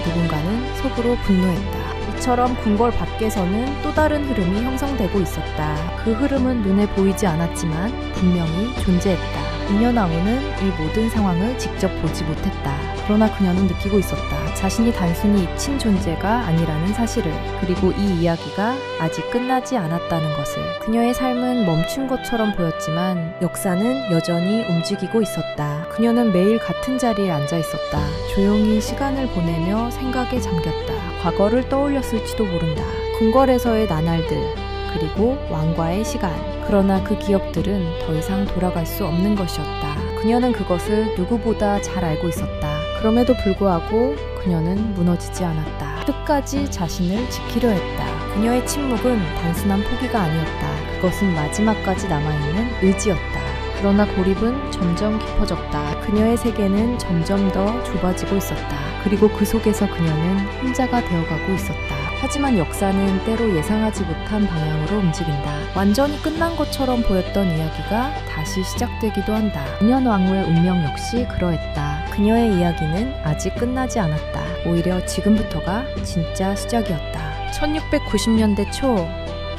누군가는 속으로 분노했다. 이처럼 궁궐 밖에서는 또 다른 흐름이 형성되고 있었다. 그 흐름은 눈에 보이지 않았지만 분명히 존재했다. 인현왕후는 이 모든 상황을 직접 보지 못했다. 그러나 그녀는 느끼고 있었다. 자신이 단순히 잊힌 존재가 아니라는 사실을, 그리고 이 이야기가 아직 끝나지 않았다는 것을. 그녀의 삶은 멈춘 것처럼 보였지만 역사는 여전히 움직이고 있었다. 그녀는 매일 같은 자리에 앉아 있었다. 조용히 시간을 보내며 생각에 잠겼다. 과거를 떠올렸을지도 모른다. 궁궐에서의 나날들, 그리고 왕과의 시간. 그러나 그 기억들은 더 이상 돌아갈 수 없는 것이었다. 그녀는 그것을 누구보다 잘 알고 있었다. 그럼에도 불구하고 그녀는 무너지지 않았다. 끝까지 자신을 지키려 했다. 그녀의 침묵은 단순한 포기가 아니었다. 그것은 마지막까지 남아있는 의지였다. 그러나 고립은 점점 깊어졌다. 그녀의 세계는 점점 더 좁아지고 있었다. 그리고 그 속에서 그녀는 혼자가 되어가고 있었다. 하지만 역사는 때로 예상하지 못한 방향으로 움직인다. 완전히 끝난 것처럼 보였던 이야기가 다시 시작되기도 한다. 인현왕후의 운명 역시 그러했다. 그녀의 이야기는 아직 끝나지 않았다. 오히려 지금부터가 진짜 시작이었다. 1690년대 초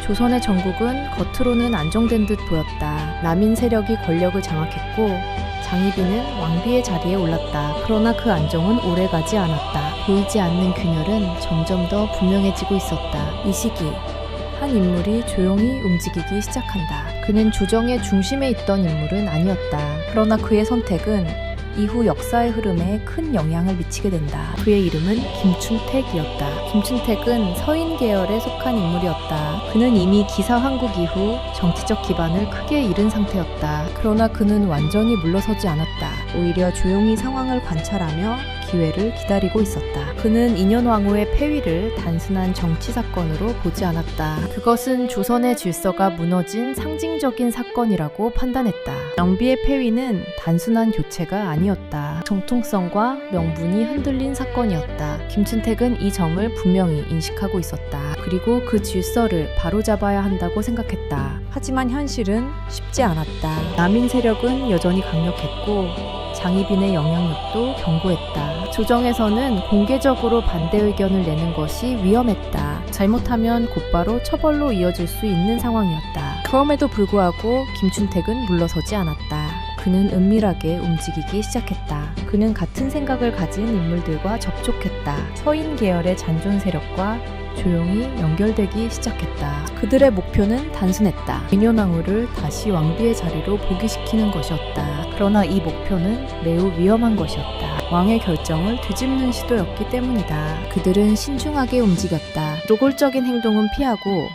조선의 전국은 겉으로는 안정된 듯 보였다. 남인 세력이 권력을 장악했고 장희빈은 왕비의 자리에 올랐다. 그러나 그 안정은 오래가지 않았다. 보이지 않는 균열은 점점 더 분명해지고 있었다. 이 시기 한 인물이 조용히 움직이기 시작한다. 그는 조정의 중심에 있던 인물은 아니었다. 그러나 그의 선택은 이후 역사의 흐름에 큰 영향을 미치게 된다. 그의 이름은 김춘택이었다. 김춘택은 서인 계열에 속한 인물이었다. 그는 이미 기사 황국 이후 정치적 기반을 크게 잃은 상태였다. 그러나 그는 완전히 물러서지 않았다. 오히려 조용히 상황을 관찰하며 기회를 기다리고 있었다. 그는 인현왕후의 폐위를 단순한 정치 사건으로 보지 않았다. 그것은 조선의 질서가 무너진 상징적인 사건이라고 판단했다. 영비의 폐위는 단순한 교체가 아니었다. 정통성과 명분이 흔들린 사건이었다. 김춘택은 이 점을 분명히 인식하고 있었다. 그리고 그 질서를 바로잡아야 한다고 생각했다. 하지만 현실은 쉽지 않았다. 남인 세력은 여전히 강력했고 장희빈의 영향력도 견고했다. 조정에서는 공개적으로 반대 의견을 내는 것이 위험했다. 잘못하면 곧바로 처벌로 이어질 수 있는 상황이었다. 그럼에도 불구하고 김춘택은 물러서지 않았다. 그는 은밀하게 움직이기 시작했다. 그는 같은 생각을 가진 인물들과 접촉했다. 서인 계열의 잔존 세력과 조용히 연결되기 시작했다. 그들의 목표는 단순했다. 인현왕후를 다시 왕비의 자리로 복위시키는 것이었다. 그러나 이 목표는 매우 위험한 것이었다. 왕의 결정을 뒤집는 시도였기 때문이다. 그들은 신중하게 움직였다. 노골적인 행동은 피하고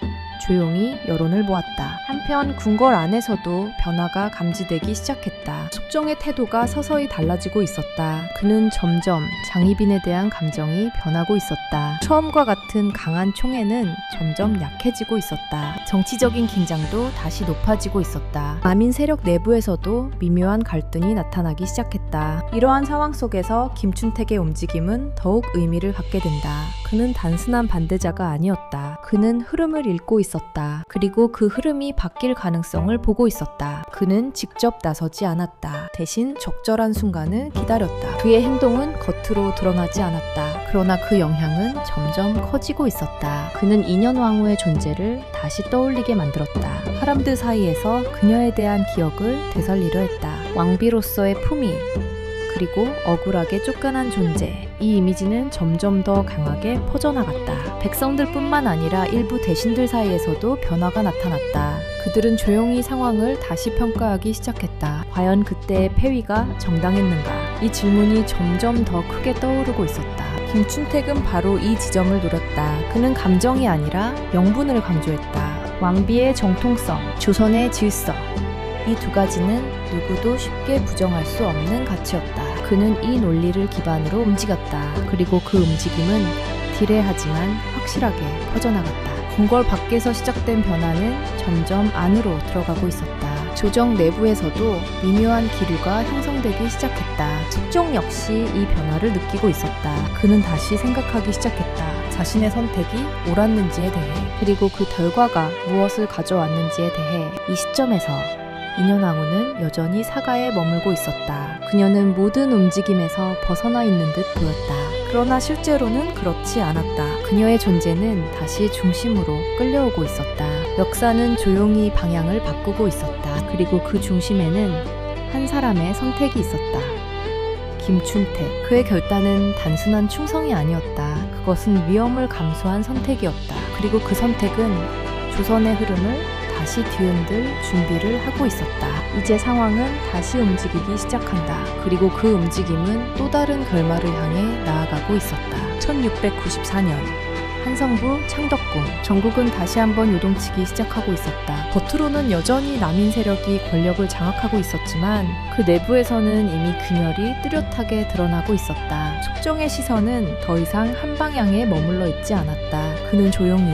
조용히 여론을 모았다. 한편 궁궐 안에서도 변화가 감지되기 시작했다. 숙종의 태도가 서서히 달라지고 있었다. 그는 점점 장희빈에 대한 감정이 변하고 있었다. 처음과 같은 강한 총애는 점점 약해지고 있었다. 정치적인 긴장도 다시 높아지고 있었다. 남인 세력 내부에서도 미묘한 갈등이 나타나기 시작했다. 이러한 상황 속에서 김춘택의 움직임은 더욱 의미를 갖게 된다. 그는 단순한 반대자가 아니었다. 그는 흐름을 읽고 있었다. 그리고 그 흐름이 바뀔 가능성을 보고 있었다. 그는 직접 나서지 않았다. 대신 적절한 순간을 기다렸다. 그의 행동은 겉으로 드러나지 않았다. 그러나 그 영향은 점점 커지고 있었다. 그는 인현왕후의 존재를 다시 떠올리게 만들었다. 사람들 사이에서 그녀에 대한 기억을 되살리려 했다. 왕비로서의 품위, 그리고 억울하게 쫓겨난 존재. 이 이미지는 점점 더 강하게 퍼져나갔다. 백성들뿐만 아니라 일부 대신들 사이에서도 변화가 나타났다. 그들은 조용히 상황을 다시 평가하기 시작했다. 과연 그때의 폐위가 정당했는가? 이 질문이 점점 더 크게 떠오르고 있었다. 김춘택은 바로 이 지점을 노렸다. 그는 감정이 아니라 명분을 강조했다. 왕비의 정통성, 조선의 질서. 이 두 가지는 누구도 쉽게 부정할 수 없는 가치였다. 그는 이 논리를 기반으로 움직였다. 그리고 그 움직임은 디레하지만 확실하게 퍼져나갔다. 궁궐 밖에서 시작된 변화는 점점 안으로 들어가고 있었다. 조정 내부에서도 미묘한 기류가 형성되기 시작했다. 숙종 역시 이 변화를 느끼고 있었다. 그는 다시 생각하기 시작했다. 자신의 선택이 옳았는지에 대해, 그리고 그 결과가 무엇을 가져왔는지에 대해. 이 시점에서 인현왕후는 여전히 사가에 머물고 있었다. 그녀는 모든 움직임에서 벗어나 있는 듯 보였다. 그러나 실제로는 그렇지 않았다. 그녀의 존재는 다시 중심으로 끌려오고 있었다. 역사는 조용히 방향을 바꾸고 있었다. 그리고 그 중심에는 한 사람의 선택이 있었다. 김춘택. 그의 결단은 단순한 충성이 아니었다. 그것은 위험을 감수한 선택이었다. 그리고 그 선택은 조선의 흐름을 다시 뒤흔들 준비를 하고 있었다. 이제 상황은 다시 움직이기 시작한다. 그리고 그 움직임은 또 다른 결말을 향해 나아가고 있었다. 1694년 한성부 창덕궁. 전국은 다시 한번 요동치기 시작하고 있었다. 겉으로는 여전히 남인 세력이 권력을 장악하고 있었지만 그 내부에서는 이미 균열이 뚜렷하게 드러나고 있었다. 숙종의 시선은 더 이상 한 방향에 머물러 있지 않았다. 그는 조용히,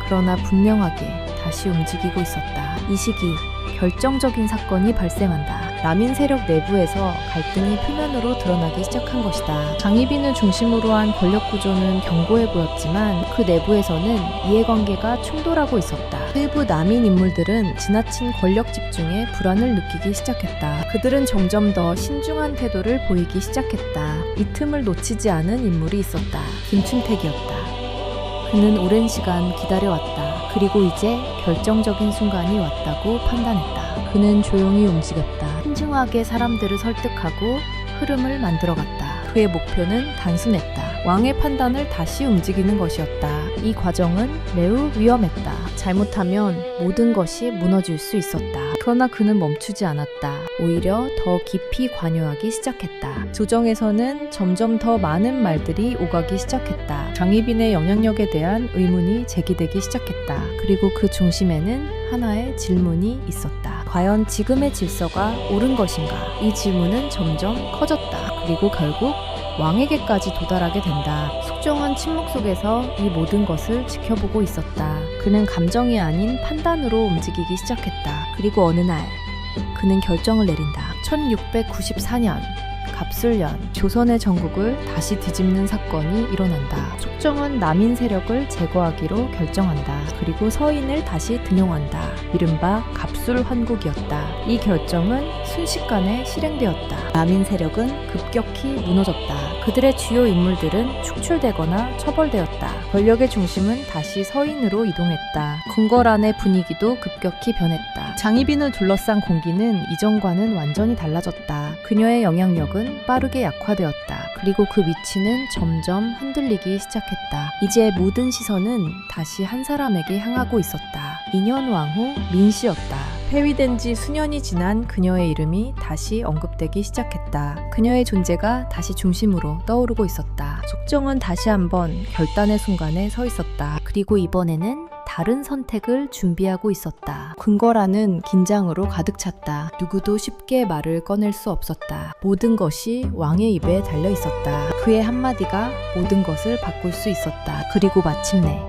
그러나 분명하게 다시 움직이고 있었다. 이 시기 결정적인 사건이 발생한다. 남인 세력 내부에서 갈등이 표면으로 드러나기 시작한 것이다. 장희빈을 중심으로 한 권력 구조는 견고해 보였지만 그 내부에서는 이해관계가 충돌하고 있었다. 일부 남인 인물들은 지나친 권력 집중에 불안을 느끼기 시작했다. 그들은 점점 더 신중한 태도를 보이기 시작했다. 이 틈을 놓치지 않은 인물이 있었다. 김춘택이었다. 그는 오랜 시간 기다려왔다. 그리고 이제 결정적인 순간이 왔다고 판단했다. 그는 조용히 움직였다. 신중하게 사람들을 설득하고 흐름을 만들어갔다. 그의 목표는 단순했다. 왕의 판단을 다시 움직이는 것이었다. 이 과정은 매우 위험했다. 잘못하면 모든 것이 무너질 수 있었다. 그러나 그는 멈추지 않았다. 오히려 더 깊이 관여하기 시작했다. 조정에서는 점점 더 많은 말들이 오가기 시작했다. 장희빈의 영향력에 대한 의문이 제기되기 시작했다. 그리고 그 중심에는 하나의 질문이 있었다. 과연 지금의 질서가 옳은 것인가? 이 질문은 점점 커졌다. 그리고 결국 왕에게까지 도달하게 된다. 숙종은 침묵 속에서 이 모든 것을 지켜보고 있었다. 그는 감정이 아닌 판단으로 움직이기 시작했다. 그리고 어느 날 그는 결정을 내린다. 1694년 갑술년 조선의 전국을 다시 뒤집는 사건이 일어난다. 숙종은 남인 세력을 제거하기로 결정한다. 그리고 서인을 다시 등용한다. 이른바 갑술환국이었다. 이 결정은 순식간에 실행되었다. 남인 세력은 급격히 무너졌다. 그들의 주요 인물들은 축출되거나 처벌되었다. 권력의 중심은 다시 서인으로 이동했다. 궁궐안의 분위기도 급격히 변했다. 장희빈을 둘러싼 공기는 이전과는 완전히 달라졌다. 그녀의 영향력은 빠르게 약화되었다. 그리고 그 위치는 점점 흔들리기 시작했다. 이제 모든 시선은 다시 한 사람에게 향하고 있었다. 2년 왕후 민씨였다. 폐위된 지 수년이 지난 그녀의 이름이 다시 언급되기 시작했다. 그녀의 존재가 다시 중심으로 떠오르고 있었다. 숙종은 다시 한번 결단의 순간에 서 있었다. 그리고 이번에는 다른 선택을 준비하고 있었다. 궁궐안은 긴장으로 가득 찼다. 누구도 쉽게 말을 꺼낼 수 없었다. 모든 것이 왕의 입에 달려 있었다. 그의 한마디가 모든 것을 바꿀 수 있었다. 그리고 마침내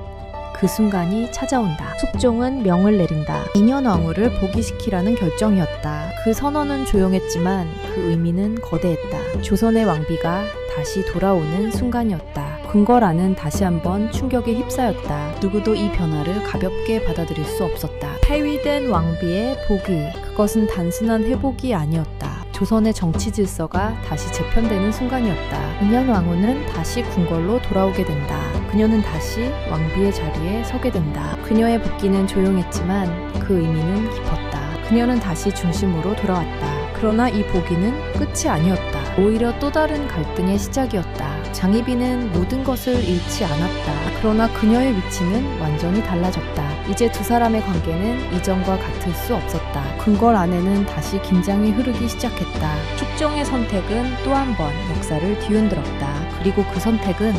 그 순간이 찾아온다. 숙종은 명을 내린다. 2년 왕후를 복위시키라는 결정이었다. 그 선언은 조용했지만 그 의미는 거대했다. 조선의 왕비가 다시 돌아오는 순간이었다. 궁궐안은 다시 한번 충격에 휩싸였다. 누구도 이 변화를 가볍게 받아들일 수 없었다. 폐위된 왕비의 복위, 그것은 단순한 회복이 아니었다. 조선의 정치 질서가 다시 재편되는 순간이었다. 2년 왕후는 다시 궁궐로 돌아오게 된다. 그녀는 다시 왕비의 자리에 서게 된다. 그녀의 복귀는 조용했지만 그 의미는 깊었다. 그녀는 다시 중심으로 돌아왔다. 그러나 이 복귀는 끝이 아니었다. 오히려 또 다른 갈등의 시작이었다. 장희빈은 모든 것을 잃지 않았다. 그러나 그녀의 위치는 완전히 달라졌다. 이제 두 사람의 관계는 이전과 같을 수 없었다. 궁궐 안에는 다시 긴장이 흐르기 시작했다. 숙종의 선택은 또 한 번 역사를 뒤흔들었다. 그리고 그 선택은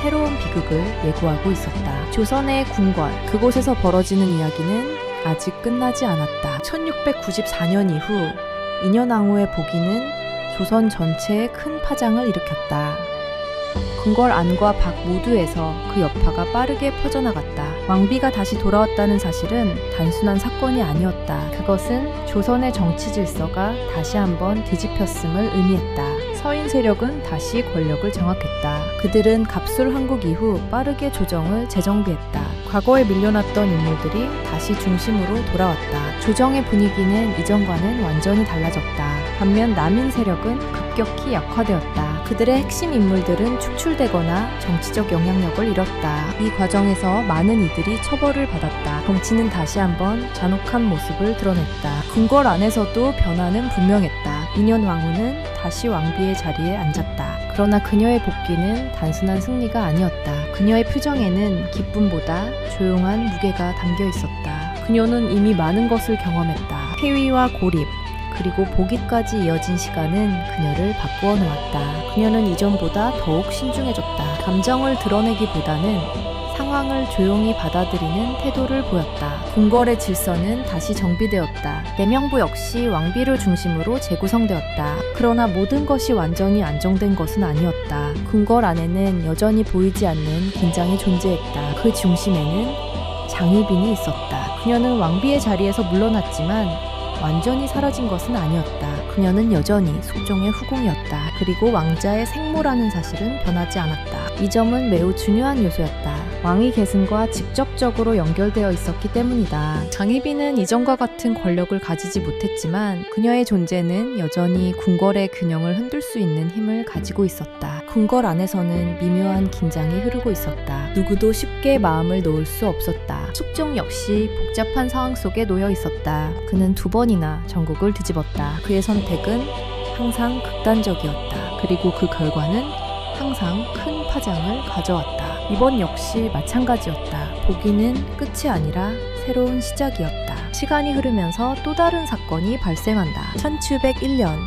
새로운 비극을 예고하고 있었다. 조선의 궁궐, 그곳에서 벌어지는 이야기는 아직 끝나지 않았다. 1694년 이후 2년 왕후의 복위는 조선 전체에 큰 파장을 일으켰다. 궁궐 안과 밖 모두에서 그 여파가 빠르게 퍼져나갔다. 왕비가 다시 돌아왔다는 사실은 단순한 사건이 아니었다. 그것은 조선의 정치 질서가 다시 한번 뒤집혔음을 의미했다. 서인 세력은 다시 권력을 장악했다. 그들은 갑술환국 이후 빠르게 조정을 재정비했다. 과거에 밀려났던 인물들이 다시 중심으로 돌아왔다. 조정의 분위기는 이전과는 완전히 달라졌다. 반면 남인 세력은 급격히 약화되었다. 그들의 핵심 인물들은 축출되거나 정치적 영향력을 잃었다. 이 과정에서 많은 이들이 처벌을 받았다. 정치는 다시 한번 잔혹한 모습을 드러냈다. 궁궐 안에서도 변화는 분명했다. 2년 왕후는 다시 왕비의 자리에 앉았다. 그러나 그녀의 복귀는 단순한 승리가 아니었다. 그녀의 표정에는 기쁨보다 조용한 무게가 담겨 있었다. 그녀는 이미 많은 것을 경험했다. 폐위와 고립, 그리고 복위까지 이어진 시간은 그녀를 바꾸어 놓았다. 그녀는 이전보다 더욱 신중해졌다. 감정을 드러내기보다는 상황을 조용히 받아들이는 태도를 보였다. 궁궐의 질서는 다시 정비되었다. 내명부 역시 왕비를 중심으로 재구성되었다. 그러나 모든 것이 완전히 안정된 것은 아니었다. 궁궐 안에는 여전히 보이지 않는 긴장이 존재했다. 그 중심에는 장희빈이 있었다. 그녀는 왕비의 자리에서 물러났지만 완전히 사라진 것은 아니었다. 그녀는 여전히 숙종의 후궁이었다. 그리고 왕자의 생모라는 사실은 변하지 않았다. 이 점은 매우 중요한 요소였다. 왕위 계승과 직접적으로 연결되어 있었기 때문이다. 장희빈은 이전과 같은 권력을 가지지 못했지만 그녀의 존재는 여전히 궁궐의 균형을 흔들 수 있는 힘을 가지고 있었다. 궁궐 안에서는 미묘한 긴장이 흐르고 있었다. 누구도 쉽게 마음을 놓을 수 없었다. 숙종 역시 복잡한 상황 속에 놓여 있었다. 그는 2번이나 전국을 뒤집었다. 그의 선택은 항상 극단적이었다. 그리고 그 결과는 항상 큰 파장을 가져왔다. 이번 역시 마찬가지였다. 보기는 끝이 아니라 새로운 시작이었다. 시간이 흐르면서 또 다른 사건이 발생한다. 1701년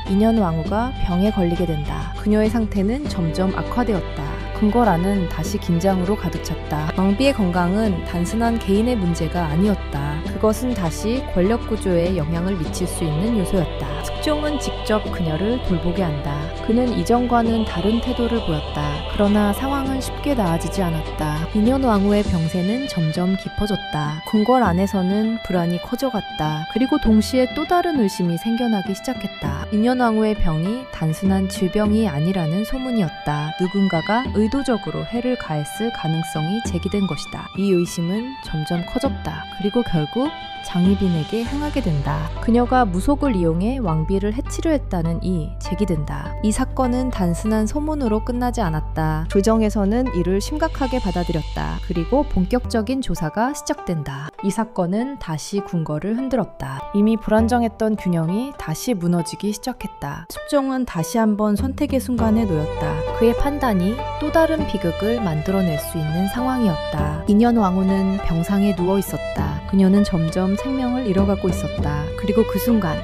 인현 왕후가 병에 걸리게 된다. 그녀의 상태는 점점 악화되었다. 궁궐안은 다시 긴장으로 가득 찼다. 왕비의 건강은 단순한 개인의 문제가 아니었다. 그것은 다시 권력 구조에 영향을 미칠 수 있는 요소였다. 숙종은 직접 그녀를 돌보게 한다. 그는 이전과는 다른 태도를 보였다. 그러나 상황은 쉽게 나아지지 않았다. 인현 왕후의 병세는 점점 깊어졌다. 궁궐 안에서는 불안이 커져갔다. 그리고 동시에 또 다른 의심이 생겨나기 시작했다. 인현 왕후의 병이 단순한 질병이 아니라는 소문이었다. 누군가가 의도적으로 해를 가했을 가능성이 제기된 것이다. 이 의심은 점점 커졌다. 그리고 결국 장희빈에게 향하게 된다. 그녀가 무속을 이용해 왕비를 해치려 했다는 이 제기된다. 이 사건은 단순한 소문으로 끝나지 않았다. 조정에서는 이를 심각하게 받아들였다. 그리고 본격적인 조사가 시작된다. 이 사건은 다시 궁궐을 흔들었다. 이미 불안정했던 균형이 다시 무너지기 시작했다. 숙종은 다시 한번 선택의 순간에 놓였다. 그의 판단이 또 다른 비극을 만들어낼 수 있는 상황이었다. 인현 왕후는 병상에 누워 있었다. 그녀는 점점 생명을 잃어가고 있었다. 그리고 그 순간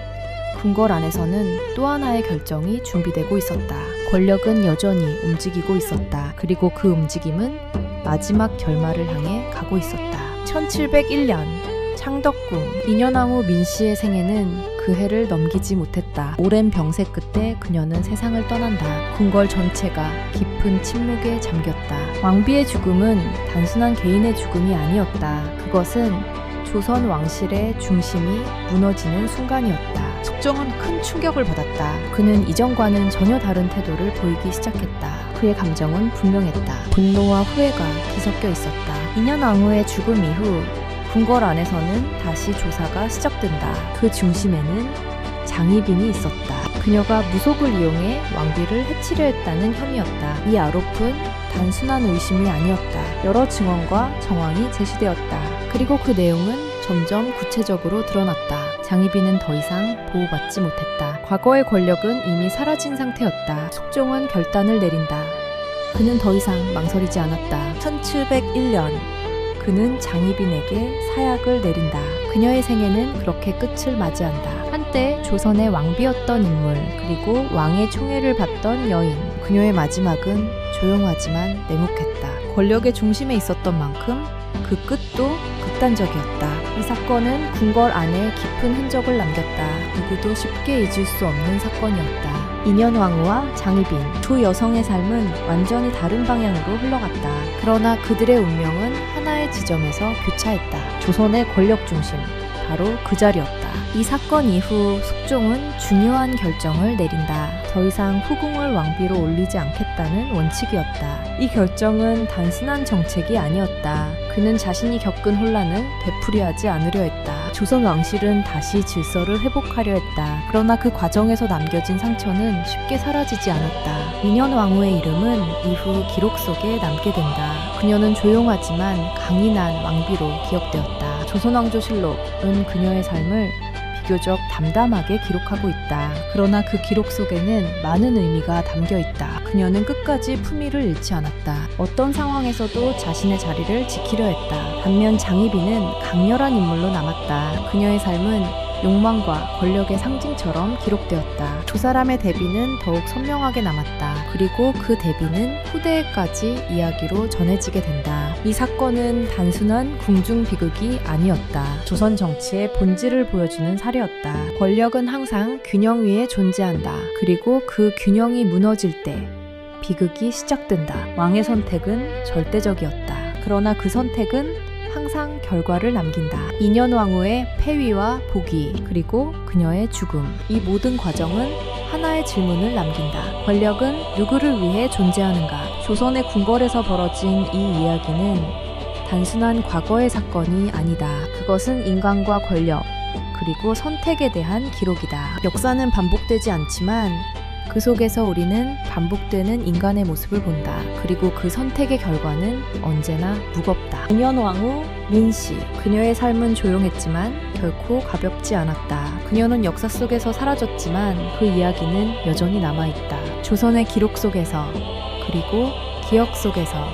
궁궐 안에서는 또 하나의 결정이 준비되고 있었다. 권력은 여전히 움직이고 있었다. 그리고 그 움직임은 마지막 결말을 향해 가고 있었다. 1701년 창덕궁 인현왕후 민씨의 생애는 그 해를 넘기지 못했다. 오랜 병세 끝에 그녀는 세상을 떠난다. 궁궐 전체가 깊은 침묵에 잠겼다. 왕비의 죽음은 단순한 개인의 죽음이 아니었다. 그것은 조선 왕실의 중심이 무너지는 순간이었다. 숙종은 큰 충격을 받았다. 그는 이전과는 전혀 다른 태도를 보이기 시작했다. 그의 감정은 분명했다. 분노와 후회가 뒤섞여 있었다. 인현 왕후의 죽음 이후 궁궐 안에서는 다시 조사가 시작된다. 그 중심에는 장희빈이 있었다. 그녀가 무속을 이용해 왕비를 해치려 했다는 혐의였다. 이 아로픈 단순한 의심이 아니었다. 여러 증언과 정황이 제시되었다. 그리고 그 내용은 점점 구체적으로 드러났다. 장희빈은 더 이상 보호받지 못했다. 과거의 권력은 이미 사라진 상태였다. 숙종은 결단을 내린다. 그는 더 이상 망설이지 않았다. 1701년 그는 장희빈에게 사약을 내린다. 그녀의 생애는 그렇게 끝을 맞이한다. 한때 조선의 왕비였던 인물, 그리고 왕의 총애를 받던 여인. 그녀의 마지막은 조용하지만 냉혹했다. 권력의 중심에 있었던 만큼 그 끝도 극단적이었다. 이 사건은 궁궐 안에 깊은 흔적을 남겼다. 누구도 쉽게 잊을 수 없는 사건이었다. 인현 왕후와 장희빈 두 여성의 삶은 완전히 다른 방향으로 흘러갔다. 그러나 그들의 운명은 하나의 지점에서 교차했다. 조선의 권력 중심, 바로 그 자리였다. 이 사건 이후 숙종은 중요한 결정을 내린다. 더 이상 후궁을 왕비로 올리지 않겠다는 원칙이었다. 이 결정은 단순한 정책이 아니었다. 그는 자신이 겪은 혼란을 되풀이하지 않으려 했다. 조선 왕실은 다시 질서를 회복하려 했다. 그러나 그 과정에서 남겨진 상처는 쉽게 사라지지 않았다. 인현 왕후의 이름은 이후 기록 속에 남게 된다. 그녀는 조용하지만 강인한 왕비로 기억되었다. 조선왕조실록은 그녀의 삶을 비교적 담담하게 기록하고 있다. 그러나 그 기록 속에는 많은 의미가 담겨 있다. 그녀는 끝까지 품위를 잃지 않았다. 어떤 상황에서도 자신의 자리를 지키려 했다. 반면 장희빈은 강렬한 인물로 남았다. 그녀의 삶은 욕망과 권력의 상징처럼 기록되었다. 두 사람의 대비는 더욱 선명하게 남았다. 그리고 그 대비는 후대에까지 이야기로 전해지게 된다. 이 사건은 단순한 궁중 비극이 아니었다. 조선 정치의 본질을 보여주는 사례였다. 권력은 항상 균형 위에 존재한다. 그리고 그 균형이 무너질 때 비극이 시작된다. 왕의 선택은 절대적이었다. 그러나 그 선택은 항상 결과를 남긴다. 인현 왕후의 폐위와 복위, 그리고 그녀의 죽음. 이 모든 과정은 하나의 질문을 남긴다. 권력은 누구를 위해 존재하는가? 조선의 궁궐에서 벌어진 이 이야기는 단순한 과거의 사건이 아니다. 그것은 인간과 권력, 그리고 선택에 대한 기록이다. 역사는 반복되지 않지만 그 속에서 우리는 반복되는 인간의 모습을 본다. 그리고 그 선택의 결과는 언제나 무겁다. 인현왕후 민씨. 그녀의 삶은 조용했지만 결코 가볍지 않았다. 그녀는 역사 속에서 사라졌지만 그 이야기는 여전히 남아있다. 조선의 기록 속에서 그리고 기억 속에서